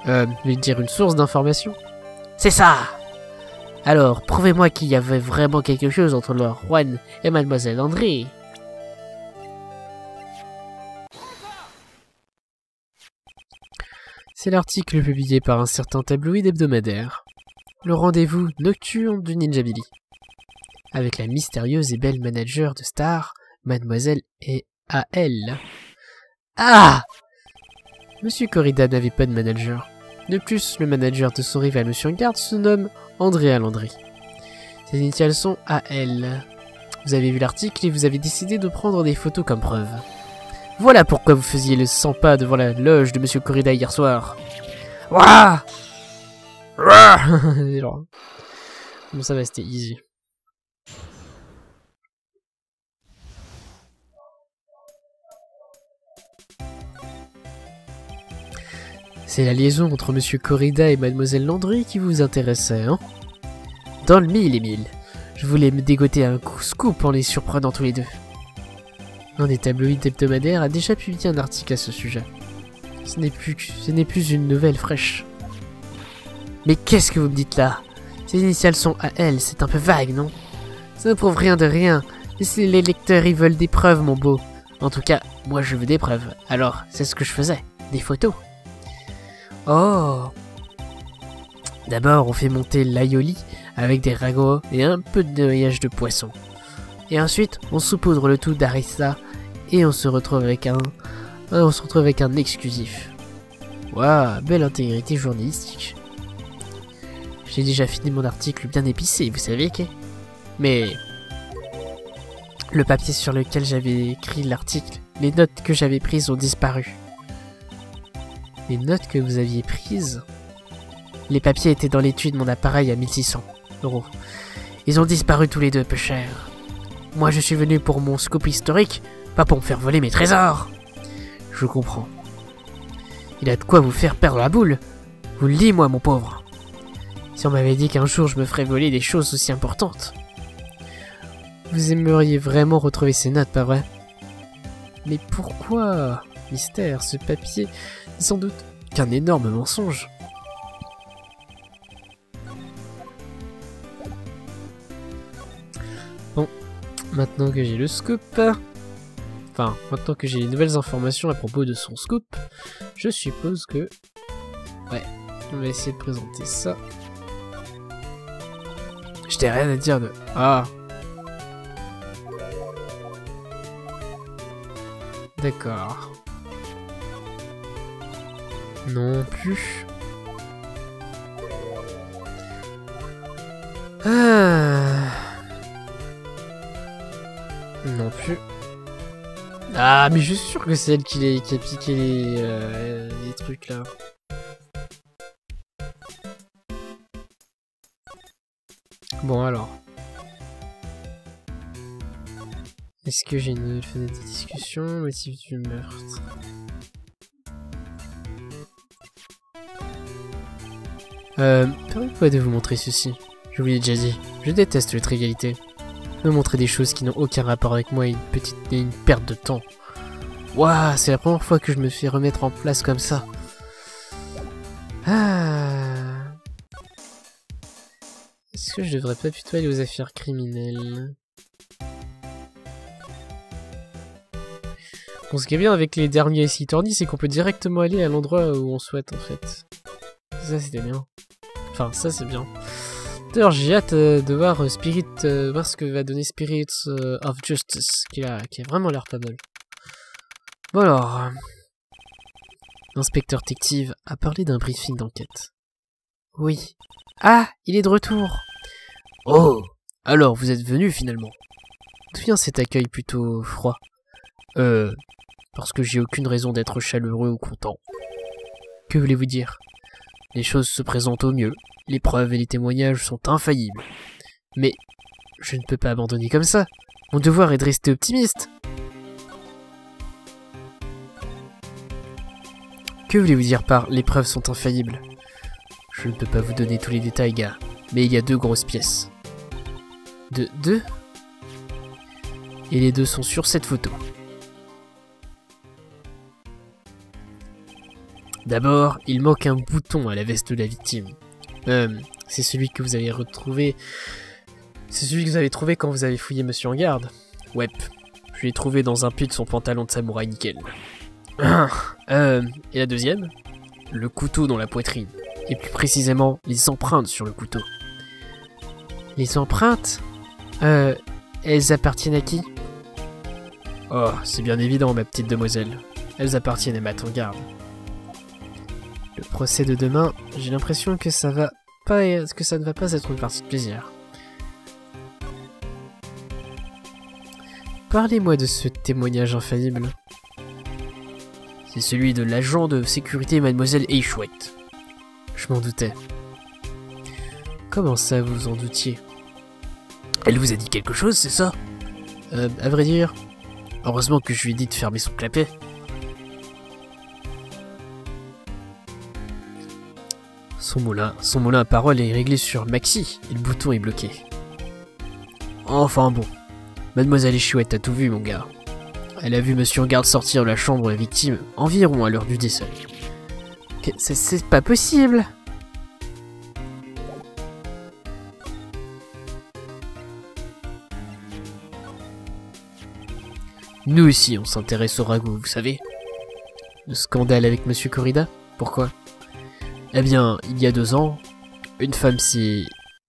Je veux dire une source d'information? C'est ça! Alors, prouvez-moi qu'il y avait vraiment quelque chose entre le Juan et Mademoiselle André. C'est l'article publié par un certain tabloïd hebdomadaire. Le rendez-vous nocturne du Ninja Billy. Avec la mystérieuse et belle manager de Star, Mademoiselle et A.L. Ah! Monsieur Corrida n'avait pas de manager. De plus, le manager de son rival Monsieur Garde se nomme Andrea Landry. Ses initiales sont A.L. Vous avez vu l'article et vous avez décidé de prendre des photos comme preuve. Voilà pourquoi vous faisiez le 100 pas devant la loge de Monsieur Corrida hier soir. Wouah! Bon, ça va, c'était easy. C'est la liaison entre Monsieur Corrida et Mademoiselle Landry qui vous intéressait, hein? Dans le mille et mille. Je voulais me dégoter un scoop en les surprenant tous les deux. Un des tabloïds hebdomadaires a déjà publié un article à ce sujet. Ce n'est plus une nouvelle fraîche. Mais qu'est-ce que vous me dites là? Ces initiales sont AL, c'est un peu vague, non? Ça ne prouve rien de rien. Et si les lecteurs ils veulent des preuves, mon beau. En tout cas, moi je veux des preuves. Alors, c'est ce que je faisais. Des photos. Oh! D'abord, on fait monter l'aioli avec des ragots et un peu de noyage de poisson. Et ensuite, on saupoudre le tout d'harissa et on se retrouve avec un exclusif. Waouh, belle intégrité journalistique. J'ai déjà fini mon article bien épicé, vous savez que... Mais... le papier sur lequel j'avais écrit l'article, les notes que j'avais prises ont disparu. Les notes que vous aviez prises? Les papiers étaient dans l'étui de mon appareil à 1600 €. Ils ont disparu tous les deux, peu cher. Moi je suis venu pour mon scoop historique, pas pour me faire voler mes trésors. Je comprends. Il a de quoi vous faire perdre la boule. Vous le dites, moi, mon pauvre. Si on m'avait dit qu'un jour je me ferais voler des choses aussi importantes. Vous aimeriez vraiment retrouver ces notes, pas vrai? Mais pourquoi? Mystère, ce papier n'est sans doute qu'un énorme mensonge. Bon, maintenant que j'ai le scoop... Enfin, maintenant que j'ai les nouvelles informations à propos de son scoop, je suppose que... Ouais, on va essayer de présenter ça. Je t'ai rien à dire de... Ah! D'accord. Non plus. Ah. Non plus. Ah, mais je suis sûr que c'est elle qui a piqué les trucs là. Bon alors. Est-ce que j'ai une nouvelle fenêtre de discussion? Motif du meurtre. Permettez-moi de vous montrer ceci. Je vous l'ai déjà dit, je déteste les trivialités. Me montrer des choses qui n'ont aucun rapport avec moi est une perte de temps. Waouh, c'est la première fois que je me fais remettre en place comme ça. Ah. Est-ce que je devrais pas plutôt aller aux affaires criminelles? Bon, ce qui est bien avec les derniers Ace Attorney, c'est qu'on peut directement aller à l'endroit où on souhaite, en fait. Ça, c'était bien. Enfin, ça, c'est bien. D'ailleurs, j'ai hâte de voir voir ce que va donner Spirits of Justice, qui a vraiment l'air pas mal. Bon alors... L'inspecteur détective a parlé d'un briefing d'enquête. Oui. Ah, il est de retour. Oh, alors vous êtes venu finalement. D'où vient cet accueil plutôt froid? Parce que j'ai aucune raison d'être chaleureux ou content. Que voulez-vous dire? Les choses se présentent au mieux, les preuves et les témoignages sont infaillibles. Mais je ne peux pas abandonner comme ça. Mon devoir est de rester optimiste. Que voulez-vous dire par « les preuves sont infaillibles » ? Je ne peux pas vous donner tous les détails, gars, mais il y a 2 grosses pièces. Deux? Et les 2 sont sur cette photo. D'abord, il manque un bouton à la veste de la victime. C'est celui que vous avez retrouvé... C'est celui que vous avez trouvé quand vous avez fouillé Monsieur en garde. Ouais, je l'ai trouvé dans un pli de son pantalon de samouraï nickel. Et la deuxième? Le couteau dans la poitrine. Et plus précisément, les empreintes sur le couteau. Les empreintes? Elles appartiennent à qui? Oh, c'est bien évident, ma petite demoiselle. Elles appartiennent à Matt en garde. Le procès de demain, j'ai l'impression que ça ne va pas être une partie de plaisir. Parlez-moi de ce témoignage infaillible. C'est celui de l'agent de sécurité Mademoiselle Eichwett. Je m'en doutais. Comment ça, vous en doutiez? Elle vous a dit quelque chose, c'est ça? À vrai dire, heureusement que je lui ai dit de fermer son clapet. Son moulin à parole est réglé sur Maxi, et le bouton est bloqué. Enfin bon, Mademoiselle Eichwett a tout vu, mon gars. Elle a vu Monsieur en garde sortir de la chambre de la victime environ à l'heure du décès. C'est pas possible. Nous aussi, on s'intéresse au ragoût, vous savez. Le scandale avec Monsieur Corrida? Pourquoi? Eh bien, il y a 2 ans, une femme s'est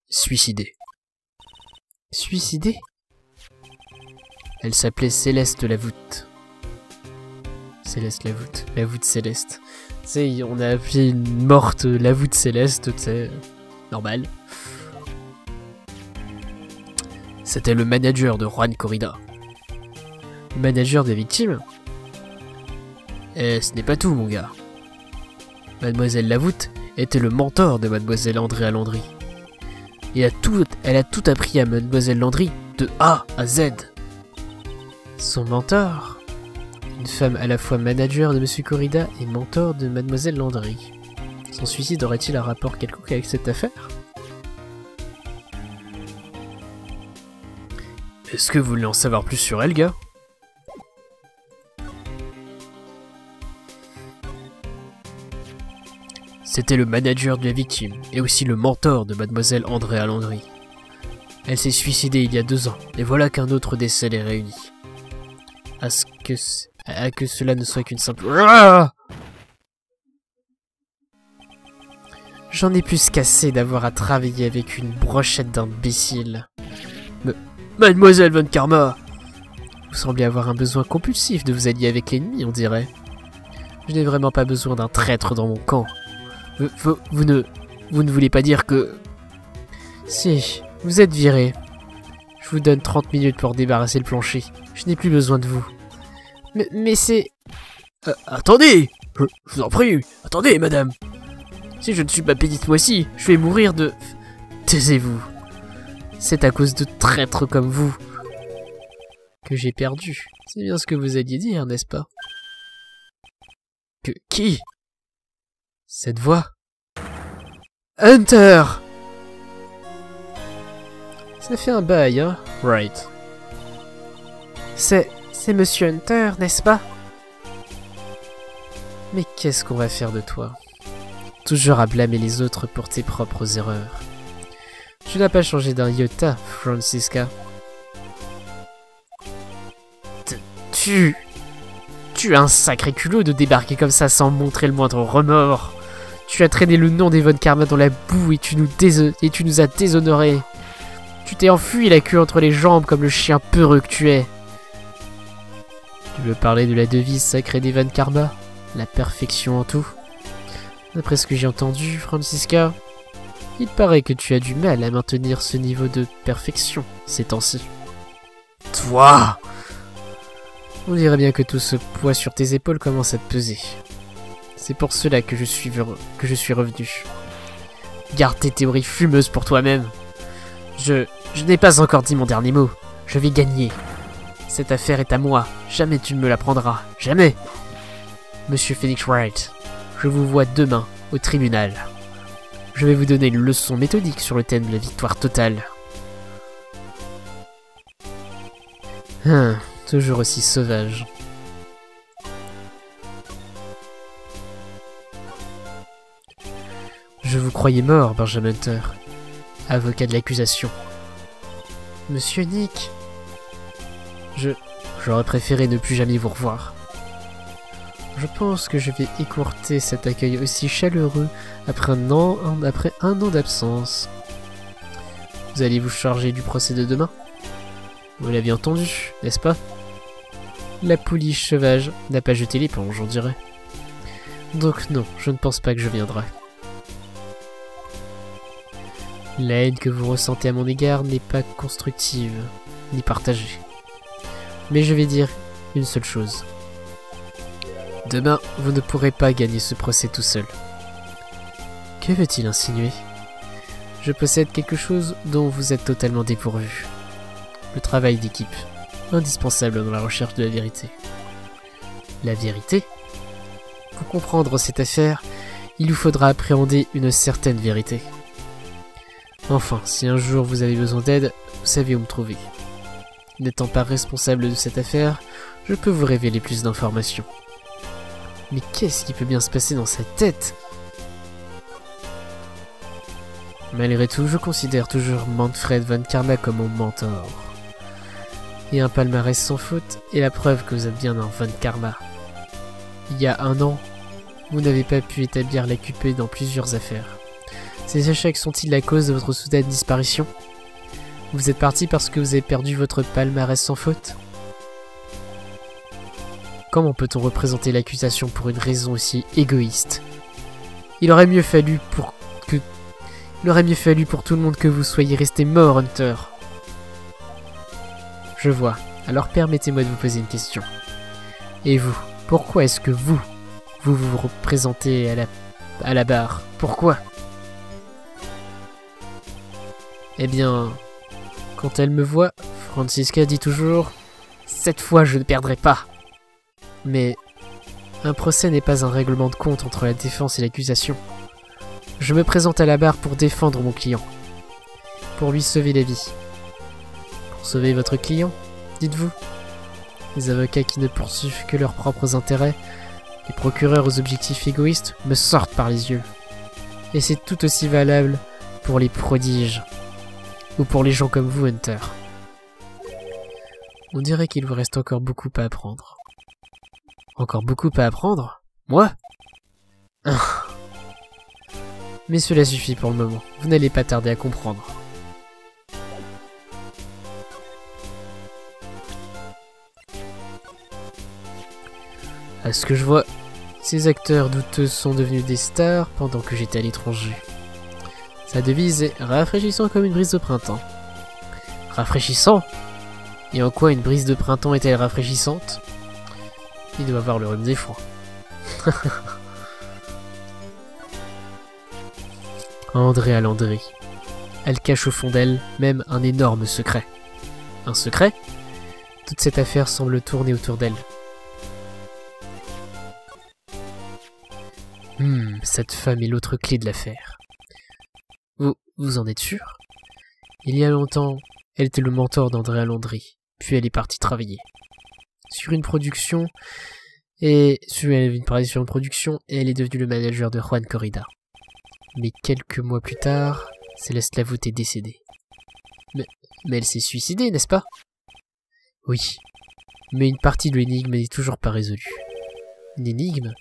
suicidée. Suicidée? Elle s'appelait Céleste Lavoute. Céleste Lavoute. Lavoute Céleste. Tu sais, on a appelé une morte Lavoute Céleste, tu sais, normal. C'était le manager de Juan Corrida. Manager des victimes? Et ce n'est pas tout, mon gars. Mademoiselle Lavoute était le mentor de Mademoiselle Andrea Landry. Et elle a tout appris à Mademoiselle Landry, de A à Z. Son mentor? Une femme à la fois manager de Monsieur Corrida et mentor de Mademoiselle Landry. Son suicide aurait-il un rapport quelconque avec cette affaire? Est-ce que vous voulez en savoir plus sur elle, gars? C'était le manager de la victime, et aussi le mentor de Mademoiselle Andrea Landry. Elle s'est suicidée il y a 2 ans, et voilà qu'un autre décès les réunit. À que cela ne soit qu'une simple... J'en ai plus qu'assez d'avoir à travailler avec une brochette d'imbéciles. Mademoiselle Von Karma! Vous semblez avoir un besoin compulsif de vous allier avec l'ennemi, on dirait. Je n'ai vraiment pas besoin d'un traître dans mon camp. Vous ne voulez pas dire que... Si, vous êtes viré. Je vous donne 30 minutes pour débarrasser le plancher. Je n'ai plus besoin de vous. Mais c'est... Attendez! Je vous en prie, attendez, madame! Si je ne suis pas payé ce mois-ci, je vais mourir de... Taisez-vous. C'est à cause de traîtres comme vous que j'ai perdu. C'est bien ce que vous alliez dire, n'est-ce pas? Que... Qui? Cette voix. Hunter! Ça fait un bail, hein? Right. C'est Monsieur Hunter, n'est-ce pas? Mais qu'est-ce qu'on va faire de toi? Toujours à blâmer les autres pour tes propres erreurs. Tu n'as pas changé d'un iota, Francisca. Tu as un sacré culot de débarquer comme ça sans montrer le moindre remords. Tu as traîné le nom des Von Karma dans la boue et tu nous as déshonorés. Tu t'es enfui la queue entre les jambes comme le chien peureux que tu es. Tu veux parler de la devise sacrée des Von Karma? La perfection en tout. D'après ce que j'ai entendu, Francisca, il paraît que tu as du mal à maintenir ce niveau de perfection ces temps-ci. Toi! On dirait bien que tout ce poids sur tes épaules commence à te peser. C'est pour cela que je suis revenu. Garde tes théories fumeuses pour toi-même. Je n'ai pas encore dit mon dernier mot. Je vais gagner. Cette affaire est à moi. Jamais tu ne me la prendras. Jamais. Monsieur Phoenix Wright, je vous vois demain au tribunal. Je vais vous donner une leçon méthodique sur le thème de la victoire totale. Toujours aussi sauvage. Je vous croyais mort, Benjamin Hunter, avocat de l'accusation. Monsieur Nick, j'aurais préféré ne plus jamais vous revoir. Je pense que je vais écourter cet accueil aussi chaleureux après un an d'absence. Vous allez vous charger du procès de demain? Vous l'avez entendu, n'est-ce pas? La pouliche sauvage n'a pas jeté l'éponge, on dirait. Donc non, je ne pense pas que je viendrai. La haine que vous ressentez à mon égard n'est pas constructive, ni partagée. Mais je vais dire une seule chose. Demain, vous ne pourrez pas gagner ce procès tout seul. Que veut-il insinuer? Je possède quelque chose dont vous êtes totalement dépourvu. Le travail d'équipe, indispensable dans la recherche de la vérité. La vérité? Pour comprendre cette affaire, il vous faudra appréhender une certaine vérité. Enfin, si un jour vous avez besoin d'aide, vous savez où me trouver. N'étant pas responsable de cette affaire, je peux vous révéler plus d'informations. Mais qu'est-ce qui peut bien se passer dans sa tête? Malgré tout, je considère toujours Manfred von Karma comme mon mentor. Et un palmarès sans faute est la preuve que vous êtes bien un von Karma. Il y a 1 an, vous n'avez pas pu établir la QP dans plusieurs affaires. Ces échecs sont-ils la cause de votre soudaine disparition? Vous êtes parti parce que vous avez perdu votre palmarès sans faute? Comment peut-on représenter l'accusation pour une raison aussi égoïste? Il aurait mieux fallu pour tout le monde que vous soyez resté mort, Hunter. Je vois. Alors permettez-moi de vous poser une question. Et vous, pourquoi est-ce que vous représentez à la barre? Pourquoi? Eh bien, quand elle me voit, Franziska dit toujours « Cette fois, je ne perdrai pas !» Mais un procès n'est pas un règlement de compte entre la défense et l'accusation. Je me présente à la barre pour défendre mon client, pour lui sauver la vie. Pour sauver votre client, dites-vous? Les avocats qui ne poursuivent que leurs propres intérêts, les procureurs aux objectifs égoïstes, me sortent par les yeux. Et c'est tout aussi valable pour les prodiges, ou pour les gens comme vous, Hunter. On dirait qu'il vous reste encore beaucoup à apprendre. Encore beaucoup à apprendre? Moi? Mais cela suffit pour le moment, vous n'allez pas tarder à comprendre. À ce que je vois, ces acteurs douteux sont devenus des stars pendant que j'étais à l'étranger. Sa devise est « rafraîchissant comme une brise de printemps ». Rafraîchissant? Et en quoi une brise de printemps est-elle rafraîchissante? Il doit avoir le rhume des foins. Andrea Landry. Elle cache au fond d'elle même un énorme secret. Un secret? Toute cette affaire semble tourner autour d'elle. Cette femme est l'autre clé de l'affaire. Vous en êtes sûr? Il y a longtemps, elle était le mentor d'Andrea Landry, puis elle est partie travailler. Sur une production, et elle est devenue le manager de Juan Corrida. Mais quelques mois plus tard, Céleste Lavout est décédée. Mais elle s'est suicidée, n'est-ce pas? Oui, mais une partie de l'énigme n'est toujours pas résolue. Une énigme?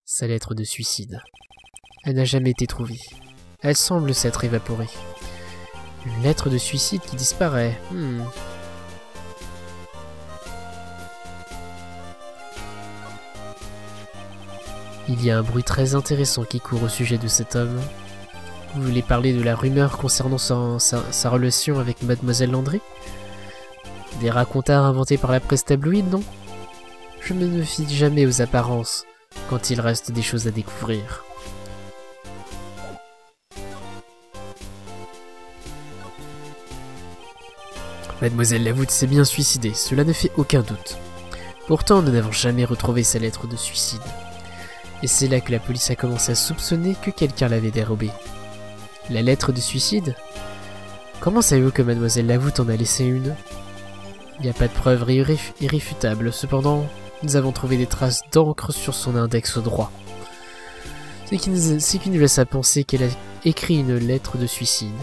Sa lettre de suicide. Elle n'a jamais été trouvée. Elle semble s'être évaporée. Une lettre de suicide qui disparaît. Il y a un bruit très intéressant qui court au sujet de cet homme. Vous voulez parler de la rumeur concernant sa relation avec Mademoiselle Landry? Des racontars inventés par la presse tabloïde, non? Je ne me fie jamais aux apparences, quand il reste des choses à découvrir. Mademoiselle Lavout s'est bien suicidée, cela ne fait aucun doute. Pourtant, nous n'avons jamais retrouvé sa lettre de suicide. Et c'est là que la police a commencé à soupçonner que quelqu'un l'avait dérobée. La lettre de suicide? Comment savez-vous que Mademoiselle Lavout en a laissé une? Il n'y a pas de preuves irréfutables, cependant, nous avons trouvé des traces d'encre sur son index droit. Ce qui nous laisse à penser qu'elle a écrit une lettre de suicide.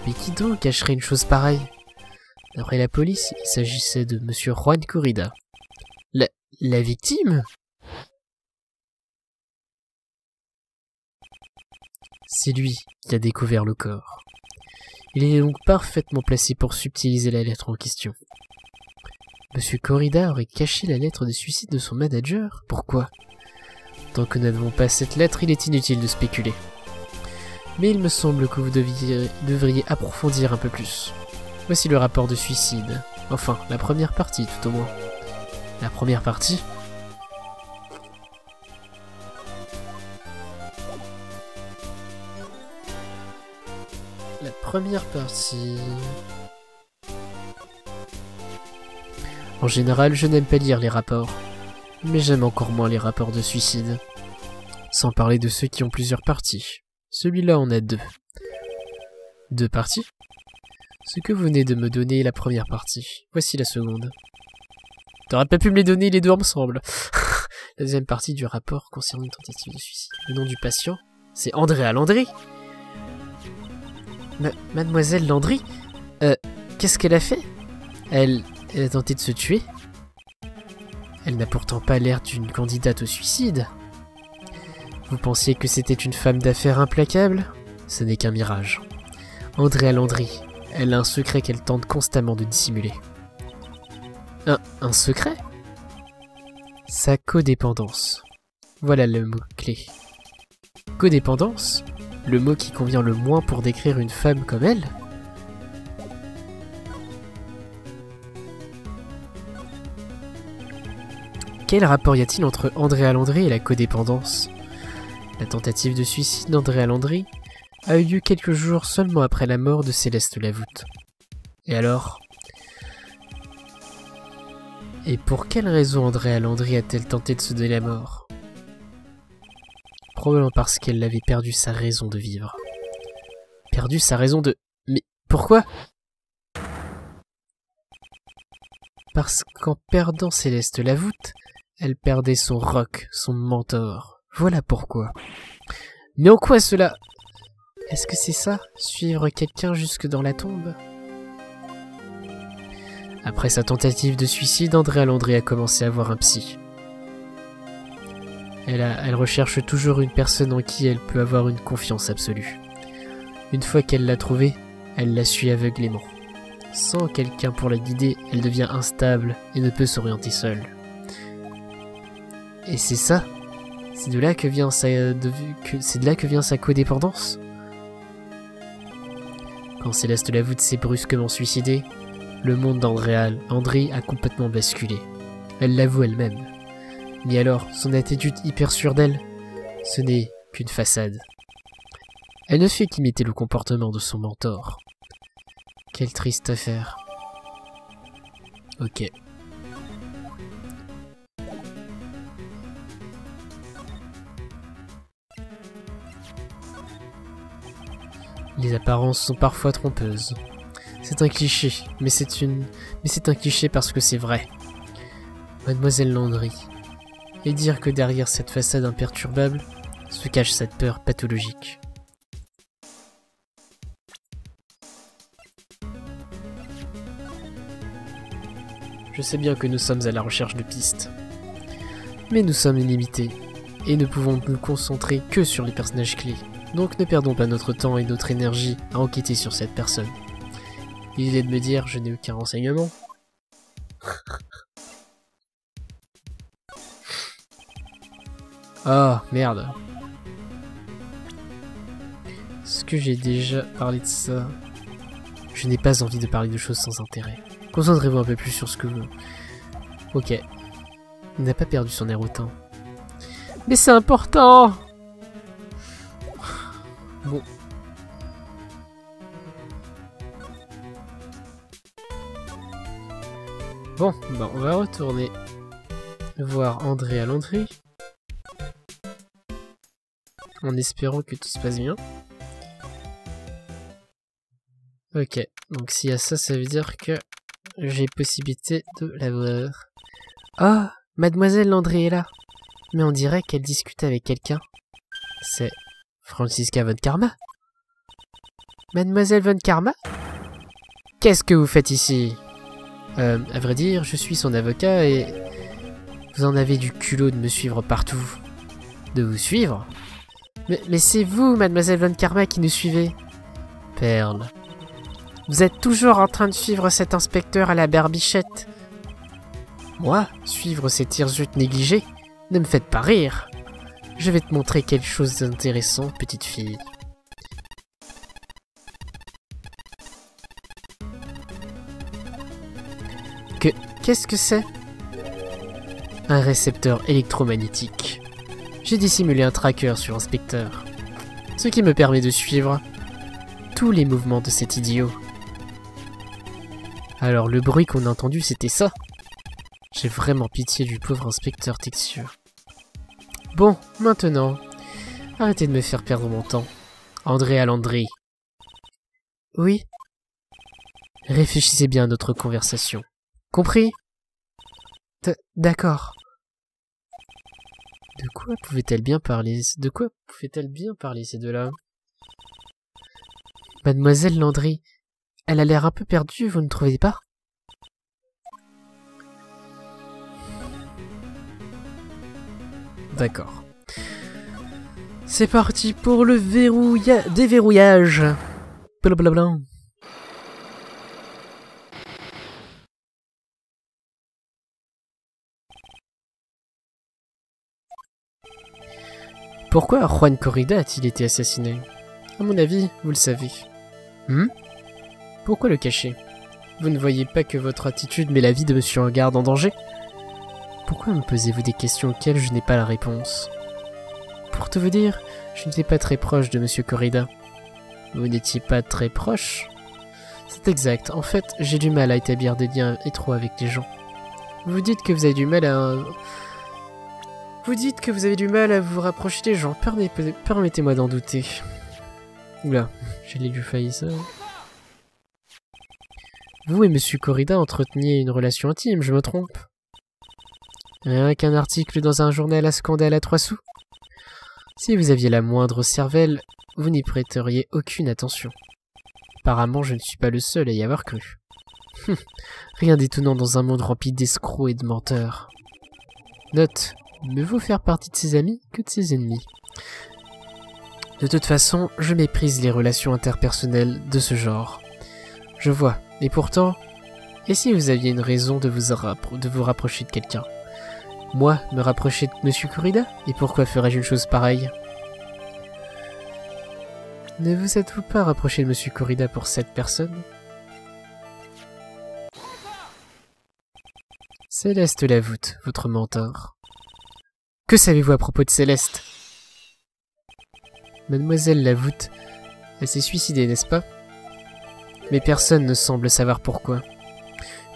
Mais qui donc cacherait une chose pareille? D'après la police, il s'agissait de Monsieur Juan Corrida. La victime? C'est lui qui a découvert le corps. Il est donc parfaitement placé pour subtiliser la lettre en question. Monsieur Corrida aurait caché la lettre de suicide de son manager? Pourquoi? Tant que nous n'avons pas cette lettre, il est inutile de spéculer. Mais il me semble que vous devriez approfondir un peu plus. Voici le rapport de suicide. Enfin, la première partie, tout au moins. La première partie? La première partie... En général, je n'aime pas lire les rapports. Mais j'aime encore moins les rapports de suicide. Sans parler de ceux qui ont plusieurs parties. Celui-là en a 2. 2 parties? Ce que vous venez de me donner est la première partie. Voici la seconde. T'aurais pas pu me les donner les 2 ensemble. La deuxième partie du rapport concerne une tentative de suicide. Le nom du patient, c'est Andrea Landry. Mademoiselle Landry? Qu'est-ce qu'elle a fait? Elle a tenté de se tuer? Elle n'a pourtant pas l'air d'une candidate au suicide. Vous pensiez que c'était une femme d'affaires implacable? Ce n'est qu'un mirage. Andrea Landry, elle a un secret qu'elle tente constamment de dissimuler. Un secret? Sa codépendance. Voilà le mot-clé. Codépendance? Le mot qui convient le moins pour décrire une femme comme elle? Quel rapport y a-t-il entre Andrea Landry et la codépendance? La tentative de suicide d'Andrea Landry a eu lieu quelques jours seulement après la mort de Céleste Lavoute. Et alors? Et pour quelle raison Andrea Landry a-t-elle tenté de se donner la mort? Probablement parce qu'elle avait perdu sa raison de vivre. Perdu sa raison de... Mais pourquoi? Parce qu'en perdant Céleste Lavoute, elle perdait son roc, son mentor. Voilà pourquoi. Mais en quoi cela? Est-ce que c'est ça, suivre quelqu'un jusque dans la tombe? Après sa tentative de suicide, Andrea Landry a commencé à voir un psy. Elle recherche toujours une personne en qui elle peut avoir une confiance absolue. Une fois qu'elle l'a trouvée, elle la suit aveuglément. Sans quelqu'un pour la guider, elle devient instable et ne peut s'orienter seule. Et c'est ça? C'est de là que vient sa codépendance? Quand Céleste Lavoute s'est brusquement suicidée, le monde d'Andrea Landry a complètement basculé. Elle l'avoue elle-même. Mais alors, son attitude hyper sûre d'elle, ce n'est qu'une façade. Elle ne fait qu'imiter le comportement de son mentor. Quelle triste affaire. Ok. Les apparences sont parfois trompeuses. C'est un cliché, mais c'est un cliché parce que c'est vrai. Mademoiselle Landry. Et dire que derrière cette façade imperturbable se cache cette peur pathologique. Je sais bien que nous sommes à la recherche de pistes. Mais nous sommes illimités, et ne pouvons nous concentrer que sur les personnages clés. Donc ne perdons pas notre temps et notre énergie à enquêter sur cette personne. L'idée de me dire je n'ai aucun renseignement. Ah, merde. Est-ce que j'ai déjà parlé de ça? Je n'ai pas envie de parler de choses sans intérêt. Concentrez-vous un peu plus sur ce que vous... Ok. Il n'a pas perdu son air hautain. Mais c'est important! Bon. Bon, bah on va retourner voir Andrea Landry. En espérant que tout se passe bien. Ok, donc s'il y a ça, ça veut dire que j'ai possibilité de la voir. Ah, Mademoiselle Landry est là. Mais on dirait qu'elle discute avec quelqu'un. C'est Franziska von Karma. Mademoiselle von Karma? Qu'est-ce que vous faites ici? À vrai dire, je suis son avocat et... Vous en avez du culot de me suivre partout. De vous suivre? Mais c'est vous, Mademoiselle von Karma, qui nous suivez. Perle. Vous êtes toujours en train de suivre cet inspecteur à la barbichette. Moi, suivre cet hirsute négligé? Ne me faites pas rire. Je vais te montrer quelque chose d'intéressant, petite fille. Qu'est-ce que c'est? Un récepteur électromagnétique. J'ai dissimulé un tracker sur Inspecteur, ce qui me permet de suivre tous les mouvements de cet idiot. Alors le bruit qu'on a entendu, c'était ça. J'ai vraiment pitié du pauvre Inspecteur Texture. Bon, maintenant, arrêtez de me faire perdre mon temps. Andrea Landry. Oui? Réfléchissez bien à notre conversation. Compris? D'accord. De quoi pouvaient-elles bien parler? De quoi pouvaient-elles bien parler, ces deux-là? Mademoiselle Landry, elle a l'air un peu perdue, vous ne trouvez pas? D'accord. C'est parti pour le déverrouillage. Blablabla. Pourquoi Juan Corrida a-t-il été assassiné? À mon avis, vous le savez. Pourquoi le cacher? Vous ne voyez pas que votre attitude met la vie de Monsieur Engarde en danger? Pourquoi me posez-vous des questions auxquelles je n'ai pas la réponse? Pour tout vous dire, je n'étais pas très proche de Monsieur Corrida. Vous n'étiez pas très proche? C'est exact. En fait, j'ai du mal à établir des liens étroits avec les gens. Vous dites que vous avez du mal à... Vous dites que vous avez du mal à vous rapprocher des gens. Permettez-moi d'en douter. Oula, j'ai lu failli ça. Vous et Monsieur Corrida entreteniez une relation intime, je me trompe? Rien qu'un article dans un journal à scandale à 3 sous? Si vous aviez la moindre cervelle, vous n'y prêteriez aucune attention. Apparemment, je ne suis pas le seul à y avoir cru. Rien d'étonnant dans un monde rempli d'escrocs et de menteurs. Note, mieux vaut faire partie de ses amis que de ses ennemis. De toute façon, je méprise les relations interpersonnelles de ce genre. Je vois, et pourtant, et si vous aviez une raison de vous rapprocher de quelqu'un? Moi, me rapprocher de Monsieur Corrida? Et pourquoi ferais-je une chose pareille? Ne vous êtes-vous pas rapproché de Monsieur Corrida pour cette personne? Céleste Lavoute, votre mentor. Que savez-vous à propos de Céleste? Mademoiselle Lavoute, elle s'est suicidée, n'est-ce pas? Mais personne ne semble savoir pourquoi.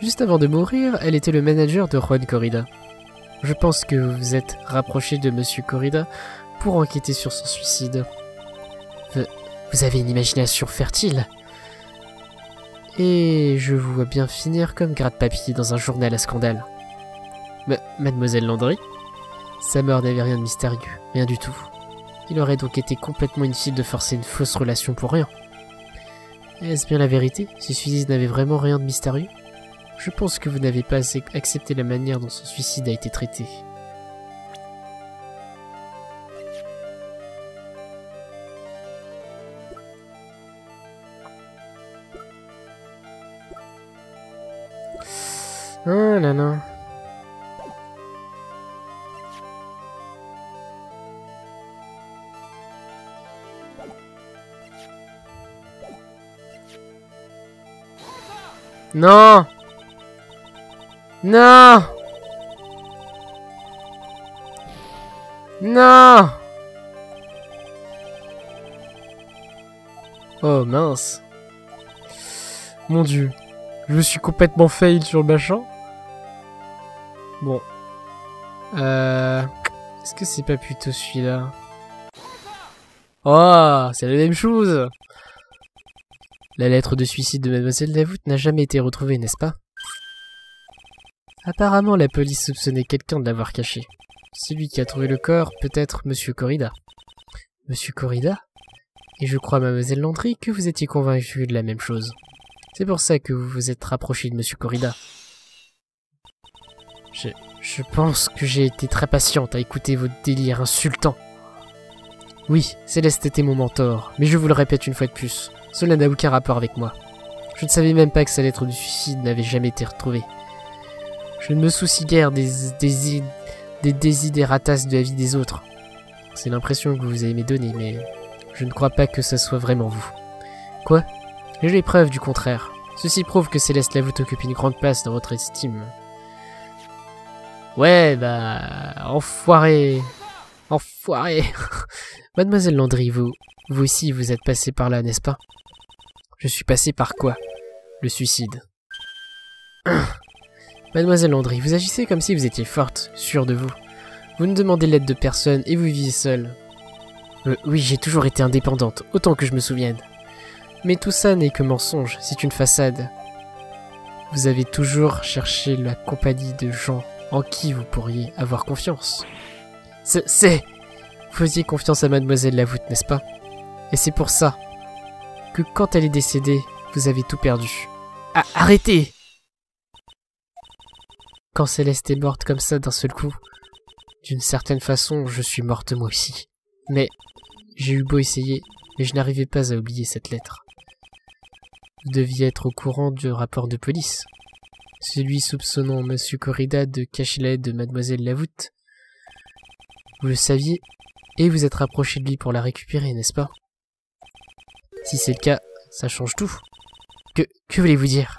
Juste avant de mourir, elle était le manager de Juan Corrida. Je pense que vous vous êtes rapproché de Monsieur Corrida pour enquêter sur son suicide. Vous avez une imagination fertile. Et je vous vois bien finir comme gratte-papier dans un journal à scandale. Mademoiselle Landry? Sa mort n'avait rien de mystérieux, rien du tout. Il aurait donc été complètement inutile de forcer une fausse relation pour rien. Est-ce bien la vérité? Ce suicide n'avait vraiment rien de mystérieux? Je pense que vous n'avez pas accepté la manière dont son suicide a été traité. Oh là là. Non! Non! Non! Oh mince. Mon dieu. Je me suis complètement fail sur le machin. Bon. Est-ce que c'est pas plutôt celui-là? Oh, c'est la même chose. La lettre de suicide de Mademoiselle Lavoute n'a jamais été retrouvée, n'est-ce pas? Apparemment, la police soupçonnait quelqu'un de l'avoir caché. Celui qui a trouvé le corps, peut-être Monsieur Corrida. Monsieur Corrida? Et je crois, Mademoiselle Landry, que vous étiez convaincue de la même chose. C'est pour ça que vous vous êtes rapproché de Monsieur Corrida. Je pense que j'ai été très patiente à écouter vos délires insultants. Oui, Céleste était mon mentor, mais je vous le répète une fois de plus, cela n'a aucun rapport avec moi. Je ne savais même pas que sa lettre du suicide n'avait jamais été retrouvée. Je ne me soucie guère des désidératas de la vie des autres. C'est l'impression que vous avez me donner, mais je ne crois pas que ça soit vraiment vous. Quoi? J'ai les preuves du contraire. Ceci prouve que Céleste Lavoute occupe une grande place dans votre estime. Ouais, bah... Enfoiré. Enfoiré. Mademoiselle Landry, vous aussi, vous êtes passée par là, n'est-ce pas? Je suis passé par quoi? Le suicide. Mademoiselle Landry, vous agissez comme si vous étiez forte, sûre de vous. Vous ne demandez l'aide de personne et vous vivez seule. Oui, j'ai toujours été indépendante, autant que je me souvienne. Mais tout ça n'est que mensonge, c'est une façade. Vous avez toujours cherché la compagnie de gens en qui vous pourriez avoir confiance. Vous faisiez confiance à Mademoiselle Lavoute, n'est-ce pas? Et c'est pour ça que quand elle est décédée, vous avez tout perdu. Ah, arrêtez! Quand Céleste est morte comme ça d'un seul coup, d'une certaine façon, je suis morte moi aussi. Mais j'ai eu beau essayer, mais je n'arrivais pas à oublier cette lettre. Vous deviez être au courant du rapport de police. Celui soupçonnant Monsieur Corrida de cacher la lettre de Mademoiselle Lavoute. Vous le saviez, et vous êtes rapproché de lui pour la récupérer, n'est-ce pas? Si c'est le cas, ça change tout. Que voulez-vous dire?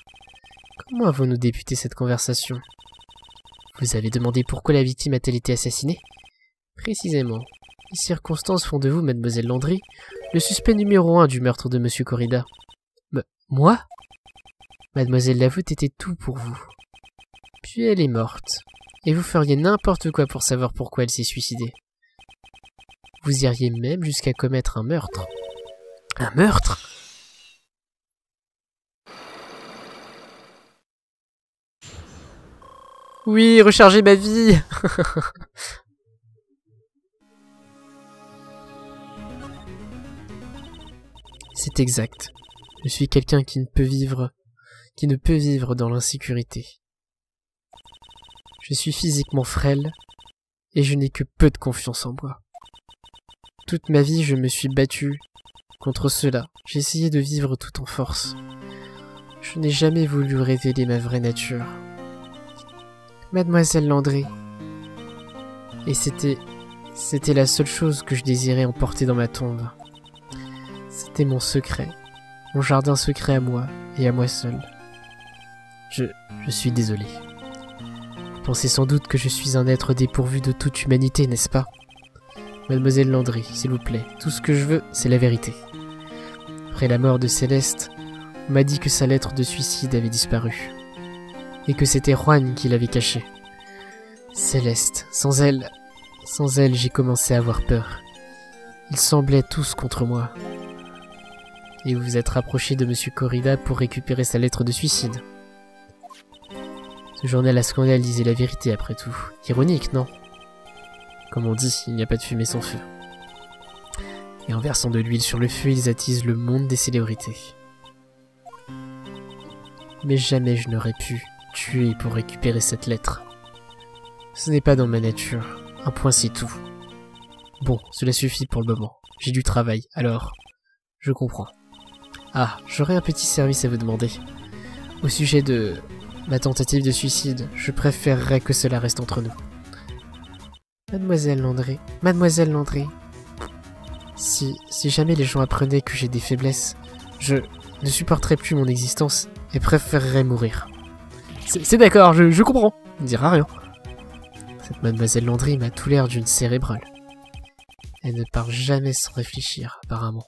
Comment avons-nous débuté cette conversation? Vous avez demandé pourquoi la victime a-t-elle été assassinée? Précisément. Les circonstances font de vous, Mademoiselle Landry, le suspect numéro 1 du meurtre de Monsieur Corrida. Moi? Mademoiselle Lavoute était tout pour vous. Puis elle est morte. Et vous feriez n'importe quoi pour savoir pourquoi elle s'est suicidée. Vous iriez même jusqu'à commettre un meurtre. Un meurtre? Oui, rechargez ma vie. C'est exact. Je suis quelqu'un qui ne peut vivre dans l'insécurité. Je suis physiquement frêle et je n'ai que peu de confiance en moi. Toute ma vie, je me suis battu contre cela. J'ai essayé de vivre tout en force. Je n'ai jamais voulu révéler ma vraie nature. Mademoiselle Landry. Et c'était la seule chose que je désirais emporter dans ma tombe. C'était mon secret. Mon jardin secret à moi, et à moi seul. Je suis désolé. Vous pensez sans doute que je suis un être dépourvu de toute humanité, n'est-ce pas? Mademoiselle Landry, s'il vous plaît, tout ce que je veux, c'est la vérité. Après la mort de Céleste, on m'a dit que sa lettre de suicide avait disparu. Et que c'était Juan qui l'avait cachée. Céleste, sans elle, j'ai commencé à avoir peur. Ils semblaient tous contre moi. Et vous vous êtes rapproché de Monsieur Corrida pour récupérer sa lettre de suicide. Ce journal à scandale disait la vérité après tout. Ironique, non? Comme on dit, il n'y a pas de fumée sans feu. Et en versant de l'huile sur le feu, ils attisent le monde des célébrités. Mais jamais je n'aurais pu tuer pour récupérer cette lettre. Ce n'est pas dans ma nature. Un point c'est tout. Bon, cela suffit pour le moment. J'ai du travail, alors je comprends. Ah, j'aurais un petit service à vous demander. Au sujet de ma tentative de suicide, je préférerais que cela reste entre nous. Mademoiselle Landry, si jamais les gens apprenaient que j'ai des faiblesses, je ne supporterais plus mon existence et préférerais mourir. C'est d'accord, je comprends, ne dira rien. Cette Mademoiselle Landry m'a tout l'air d'une cérébrale. Elle ne parle jamais sans réfléchir, apparemment.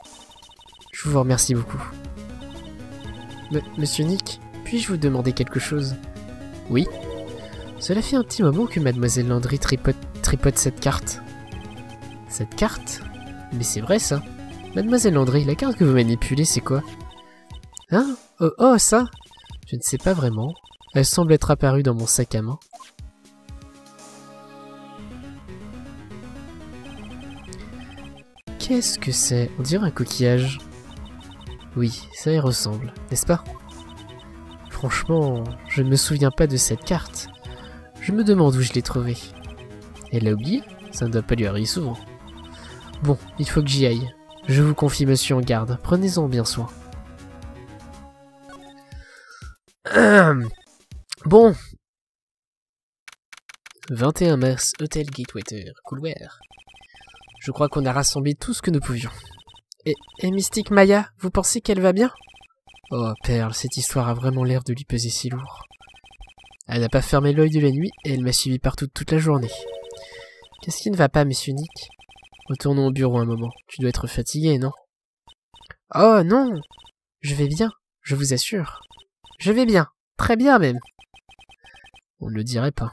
Je vous remercie beaucoup. Monsieur Nick, puis-je vous demander quelque chose? Oui. Cela fait un petit moment que Mademoiselle Landry tripote cette carte. Cette carte? Mais c'est vrai ça. Mademoiselle Landry, la carte que vous manipulez, c'est quoi? Hein? Oh, ça? Je ne sais pas vraiment. Elle semble être apparue dans mon sac à main. Qu'est-ce que c'est? On dirait un coquillage. Oui, ça y ressemble, n'est-ce pas? Franchement, je ne me souviens pas de cette carte. Je me demande où je l'ai trouvée. Elle l'a oubliée? Ça ne doit pas lui arriver souvent. Bon, il faut que j'y aille. Je vous confie monsieur en garde. Prenez-en bien soin. Bon. 21 mars, Hôtel Gatewater, couloir. Je crois qu'on a rassemblé tout ce que nous pouvions. Et Mystique Maya, vous pensez qu'elle va bien? Oh, Perle, cette histoire a vraiment l'air de lui peser si lourd. Elle n'a pas fermé l'œil de la nuit et elle m'a suivi partout toute la journée. Qu'est-ce qui ne va pas, monsieur Nick? Retournons au bureau un moment. Tu dois être fatigué, non? Oh non! Je vais bien, je vous assure. Je vais bien, très bien même. On ne le dirait pas.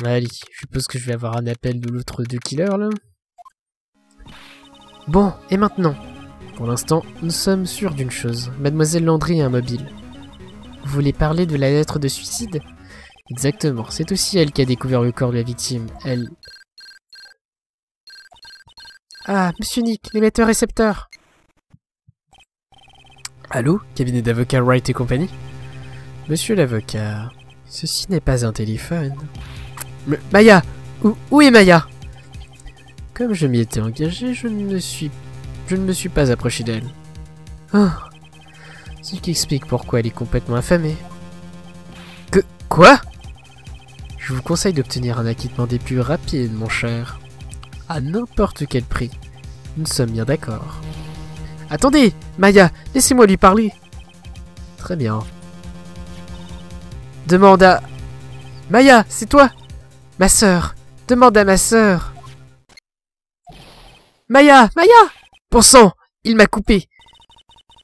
Allez, je suppose que je vais avoir un appel de l'autre deux killers là. Bon, et maintenant? Pour l'instant, nous sommes sûrs d'une chose. Mademoiselle Landry a un mobile. Vous voulez parler de la lettre de suicide? Exactement. C'est aussi elle qui a découvert le corps de la victime. Elle... Ah, Monsieur Nick, l'émetteur-récepteur. Allô? Cabinet d'avocat Wright et compagnie? Monsieur l'avocat, ceci n'est pas un téléphone. Maya! Où est Maya? Comme je m'y étais engagé, je ne me suis pas approché d'elle. Oh. Ce qui explique pourquoi elle est complètement affamée. Quoi? Je vous conseille d'obtenir un acquittement des plus rapides, mon cher. À n'importe quel prix. Nous sommes bien d'accord. Attendez, Maya, laissez-moi lui parler. Très bien. Demande à... Maya, c'est toi? Ma sœur. Demande à ma sœur. Maya! Bon sang, il m'a coupé.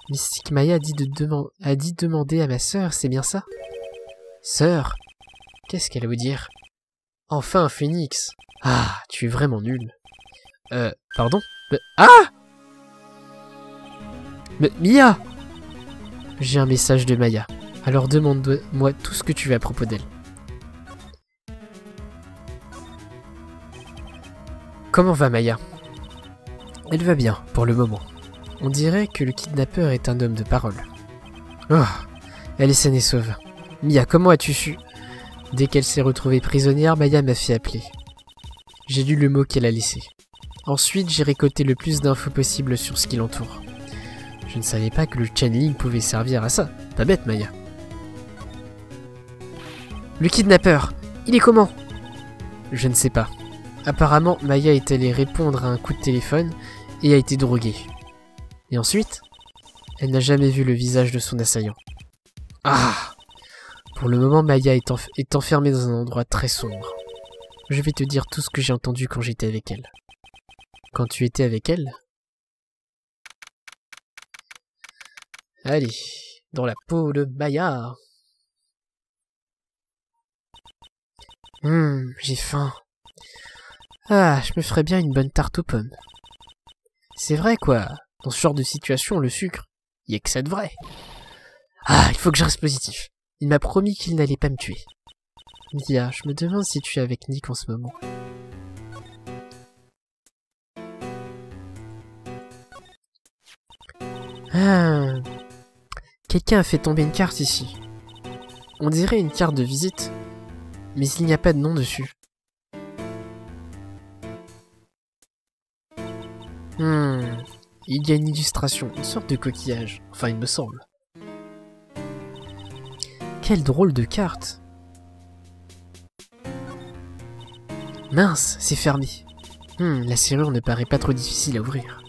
Mystique Maya a dit demander à ma sœur, c'est bien ça? Sœur? Qu'est-ce qu'elle veut dire? Enfin, un phénix. Ah, tu es vraiment nul. Pardon? Ah! Mia! J'ai un message de Maya. Alors demande-moi tout ce que tu veux à propos d'elle. Comment va Maya? Elle va bien, pour le moment. On dirait que le kidnappeur est un homme de parole. Oh, elle est saine et sauve. Mia, comment as-tu su? Dès qu'elle s'est retrouvée prisonnière, Maya m'a fait appeler. J'ai lu le mot qu'elle a laissé. Ensuite, j'ai récolté le plus d'infos possible sur ce qui l'entoure. Je ne savais pas que le channeling pouvait servir à ça. Pas bête, Maya. Le kidnappeur, il est comment? Je ne sais pas. Apparemment, Maya est allée répondre à un coup de téléphone et a été droguée. Et ensuite, elle n'a jamais vu le visage de son assaillant. Ah! Pour le moment, Maya est enfermée dans un endroit très sombre. Je vais te dire tout ce que j'ai entendu quand j'étais avec elle. Quand tu étais avec elle? Allez, dans la peau de Maya. J'ai faim. Ah, je me ferais bien une bonne tarte aux pommes. C'est vrai quoi, dans ce genre de situation, le sucre, y a que ça de vrai. Ah, il faut que je reste positif. Il m'a promis qu'il n'allait pas me tuer. Mia, je me demande si tu es avec Nick en ce moment. Ah, quelqu'un a fait tomber une carte ici. On dirait une carte de visite, mais il n'y a pas de nom dessus. Il y a une illustration, une sorte de coquillage. Enfin, il me semble. Quelle drôle de carte. Mince, c'est fermé. La serrure ne paraît pas trop difficile à ouvrir.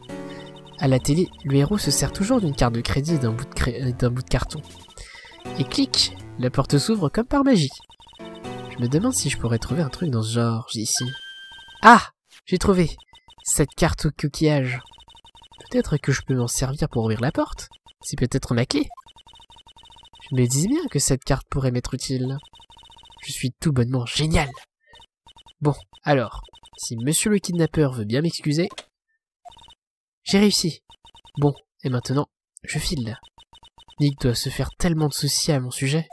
À la télé, le héros se sert toujours d'une carte de crédit et d'un bout de carton. Et clic, la porte s'ouvre comme par magie. Je me demande si je pourrais trouver un truc dans ce genre, ici. Ah! J'ai trouvé! Cette carte au coquillage. Peut-être que je peux m'en servir pour ouvrir la porte. C'est peut-être ma clé. Je me dis bien que cette carte pourrait m'être utile. Je suis tout bonnement génial. Bon, alors, si monsieur le kidnappeur veut bien m'excuser... J'ai réussi. Bon, et maintenant, je file. Nick doit se faire tellement de soucis à mon sujet.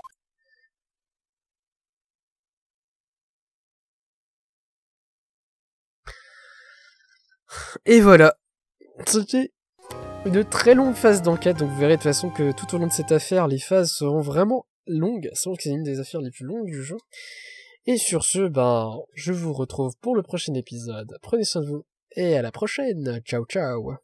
Et voilà. C'était une très longue phase d'enquête, donc vous verrez de toute façon que tout au long de cette affaire, les phases seront vraiment longues. C'est vrai que c'est une des affaires les plus longues du jeu. Et sur ce, je vous retrouve pour le prochain épisode. Prenez soin de vous, et à la prochaine. Ciao, ciao.